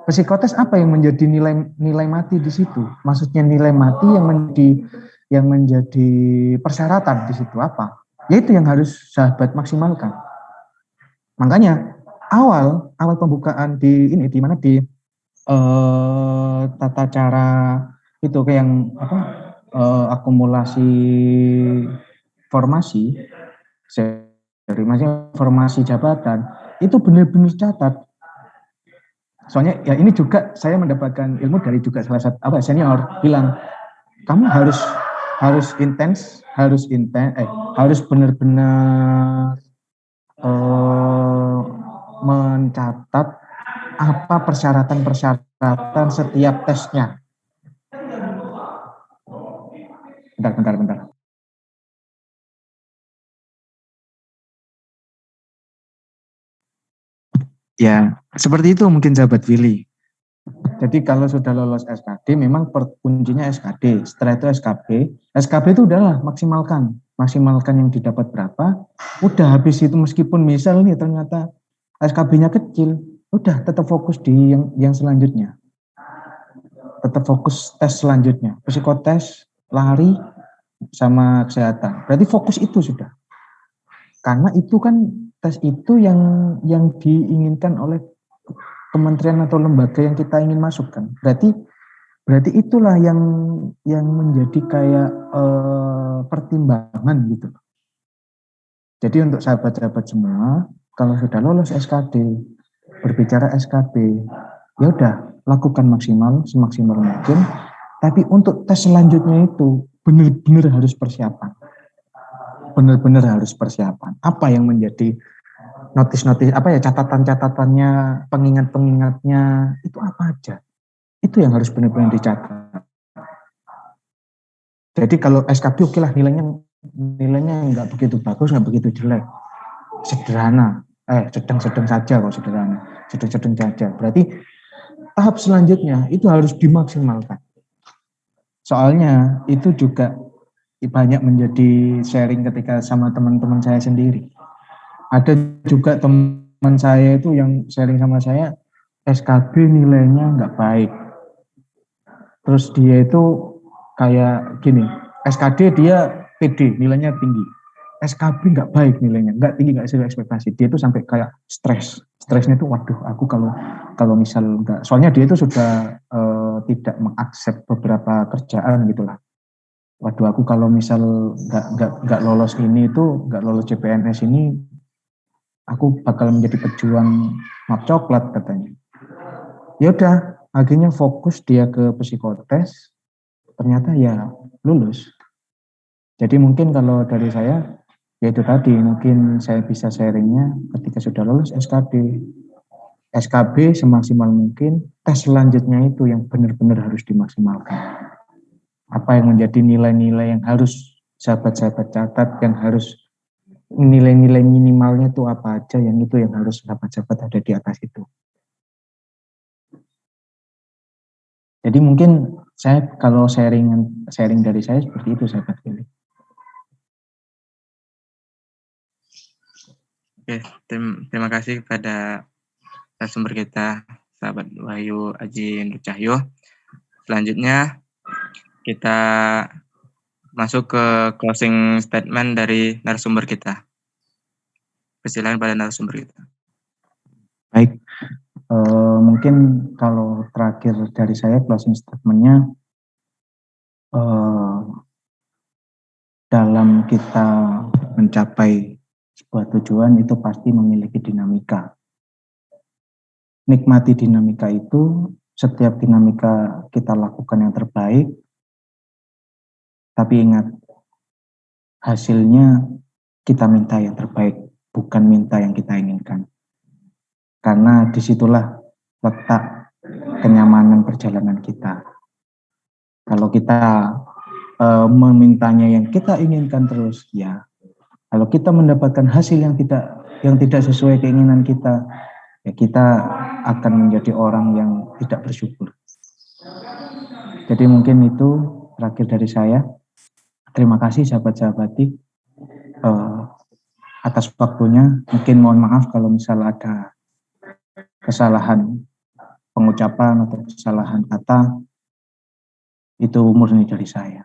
Psikotes apa yang menjadi nilai mati di situ? Maksudnya nilai mati yang menjadi persyaratan di situ apa? Yaitu yang harus sahabat maksimalkan. Makanya awal pembukaan di tata cara itu kayak yang akumulasi formasi formasi jabatan itu benar-benar catat. Soalnya ya ini juga saya mendapatkan ilmu dari juga salah satu senior bilang kamu harus intens, harus benar-benar mencatat apa persyaratan setiap tesnya. Bentar. Ya, seperti itu mungkin sahabat Willy. Jadi kalau sudah lolos SKD, memang kuncinya SKD. Setelah itu SKB itu udahlah maksimalkan yang didapat berapa. Udah habis itu meskipun misal nih ternyata SKB-nya kecil, udah tetap fokus di yang selanjutnya. Tetap fokus tes selanjutnya, psikotes, lari, sama kesehatan. Berarti fokus itu sudah. Karena itu kan tes itu yang diinginkan oleh kementerian atau lembaga yang kita ingin masukkan. Berarti itulah yang menjadi kayak pertimbangan gitu. Jadi untuk sahabat-sahabat semua, kalau sudah lolos SKD, berbicara SKB, ya udah lakukan semaksimal mungkin. Tapi untuk tes selanjutnya itu benar-benar harus persiapan. Apa yang menjadi notis catatan-catatannya, pengingat-pengingatnya itu apa aja? Itu yang harus benar-benar dicatat. Jadi kalau SKB oke lah nilainya nggak begitu bagus, nggak begitu jelek, sederhana, sedang-sedang saja kok sedang saja. Berarti tahap selanjutnya itu harus dimaksimalkan. Soalnya itu juga banyak menjadi sharing ketika sama teman-teman saya sendiri. ada juga teman saya itu yang sharing sama saya, SKB nilainya nggak baik. Terus dia itu kayak gini, SKD dia PD, nilainya tinggi. SKB nggak baik nilainya, nggak tinggi, nggak sesuai ekspektasi. Dia itu sampai kayak stresnya itu, waduh, aku kalau misal nggak, soalnya dia itu sudah tidak mengakses beberapa kerjaan gitulah. Waduh, aku kalau misal nggak lolos ini itu, nggak lolos CPNS ini, aku bakal menjadi pejuang map coklat katanya. Ya udah, akhirnya fokus dia ke psikotes, ternyata ya lulus. Jadi mungkin kalau dari saya, ya itu tadi, mungkin saya bisa sharingnya ketika sudah lulus SKB semaksimal mungkin, tes selanjutnya itu yang benar-benar harus dimaksimalkan. Apa yang menjadi nilai-nilai yang harus sahabat-sahabat catat, yang harus nilai-nilai minimalnya itu apa aja, yang itu yang harus sahabat-sahabat ada di atas itu. Jadi mungkin saya kalau sharing dari saya seperti itu, sahabat pilih. Oke, terima kasih kepada narasumber kita, sahabat Wahyu Aji Nur Cahyo. Selanjutnya kita masuk ke closing statement dari narasumber kita. Persilakan pada narasumber kita. Baik, mungkin kalau terakhir dari saya closing statement-nya, dalam kita mencapai sebuah tujuan itu pasti memiliki dinamika. Nikmati dinamika itu, setiap dinamika kita lakukan yang terbaik, tapi ingat, hasilnya kita minta yang terbaik, bukan minta yang kita inginkan. Karena disitulah letak kenyamanan perjalanan kita. Kalau kita memintanya yang kita inginkan terus, ya. Kalau kita mendapatkan hasil yang tidak sesuai keinginan kita, ya kita akan menjadi orang yang tidak bersyukur. Jadi mungkin itu terakhir dari saya. Terima kasih sahabat-sahabati atas waktunya. Mungkin mohon maaf kalau misal ada kesalahan pengucapan atau kesalahan kata, itu murni dari saya.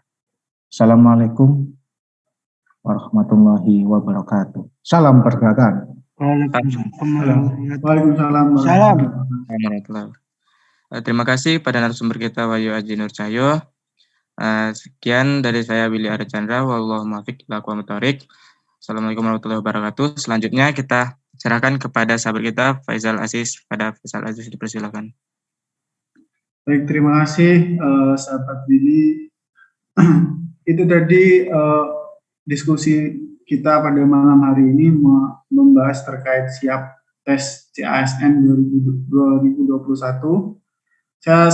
Assalamualaikum warahmatullahi wabarakatuh. Salam pergerakan. Waalaikumsalam. Salam. Terima kasih pada narasumber kita Wahyu Aji Nur Cahyo. Sekian dari saya Willy Archandra. Wallahu muwaffiq ila aqwamit thoriq. Assalamualaikum warahmatullahi wabarakatuh. Selanjutnya kita serahkan kepada sahabat kita Faisal Aziz. Pada Faisal Aziz dipersilakan. Baik, terima kasih sahabat Willy. Itu tadi diskusi kita pada malam hari ini membahas terkait siap tes CASN 2021. Saya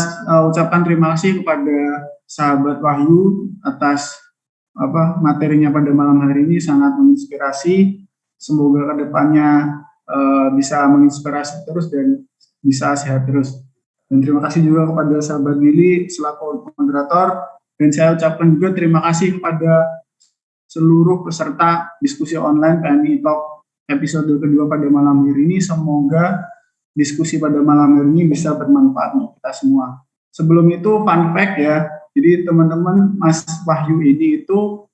ucapkan terima kasih kepada sahabat Wahyu atas materinya pada malam hari ini, sangat menginspirasi. Semoga kedepannya bisa menginspirasi terus dan bisa sehat terus. Dan terima kasih juga kepada sahabat Willy selaku moderator. Dan saya ucapkan juga terima kasih kepada seluruh peserta diskusi online PMI Talk episode kedua pada malam hari ini. Semoga diskusi pada malam hari ini bisa bermanfaat untuk kita semua. Sebelum itu fun fact ya, jadi teman-teman Mas Wahyu ini itu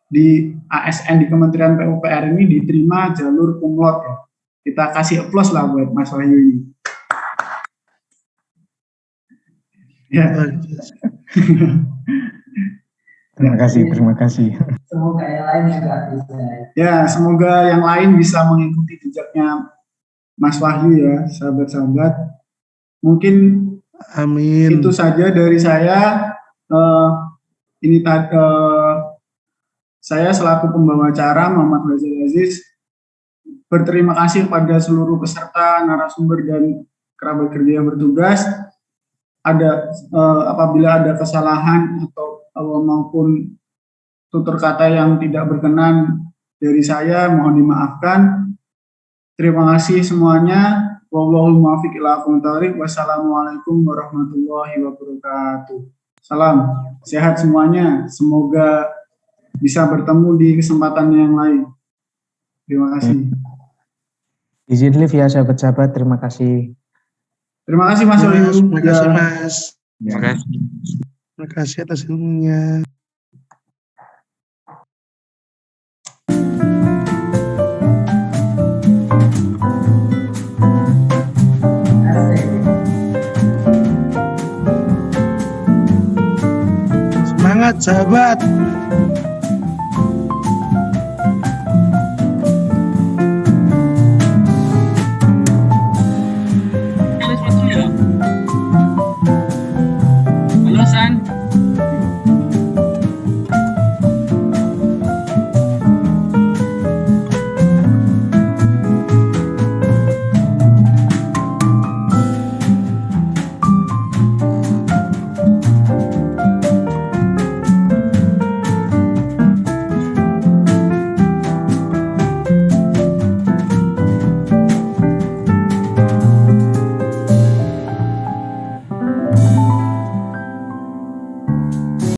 di ASN di Kementerian PUPR ini diterima jalur cum laude ya. Kita kasih aplaus lah buat Mas Wahyu ini. Ya. Terima kasih. Semoga yang lain juga bisa. Ya, semoga yang lain bisa mengikuti jejaknya Mas Wahyu ya, sahabat-sahabat. Mungkin Amin. itu saja dari saya. Saya selaku pembawa acara Muhammad Faisal Aziz berterima kasih kepada seluruh peserta, narasumber dan kerabat kerja yang bertugas. Apabila ada kesalahan atau maupun tutur kata yang tidak berkenan dari saya, mohon dimaafkan. Terima kasih semuanya. Wallahul muwaffiq ila aqwamit thoriq. Wassalamualaikum warahmatullahi wabarakatuh. Salam sehat semuanya. Semoga bisa bertemu di kesempatan yang lain. Terima kasih. Izin live ya sahabat-sahabat, terima kasih. Terima kasih Mas Olyu. Terima kasih Ya. Mas. Terima kasih. Terima kasih atas ilmunya. Semangat sahabat.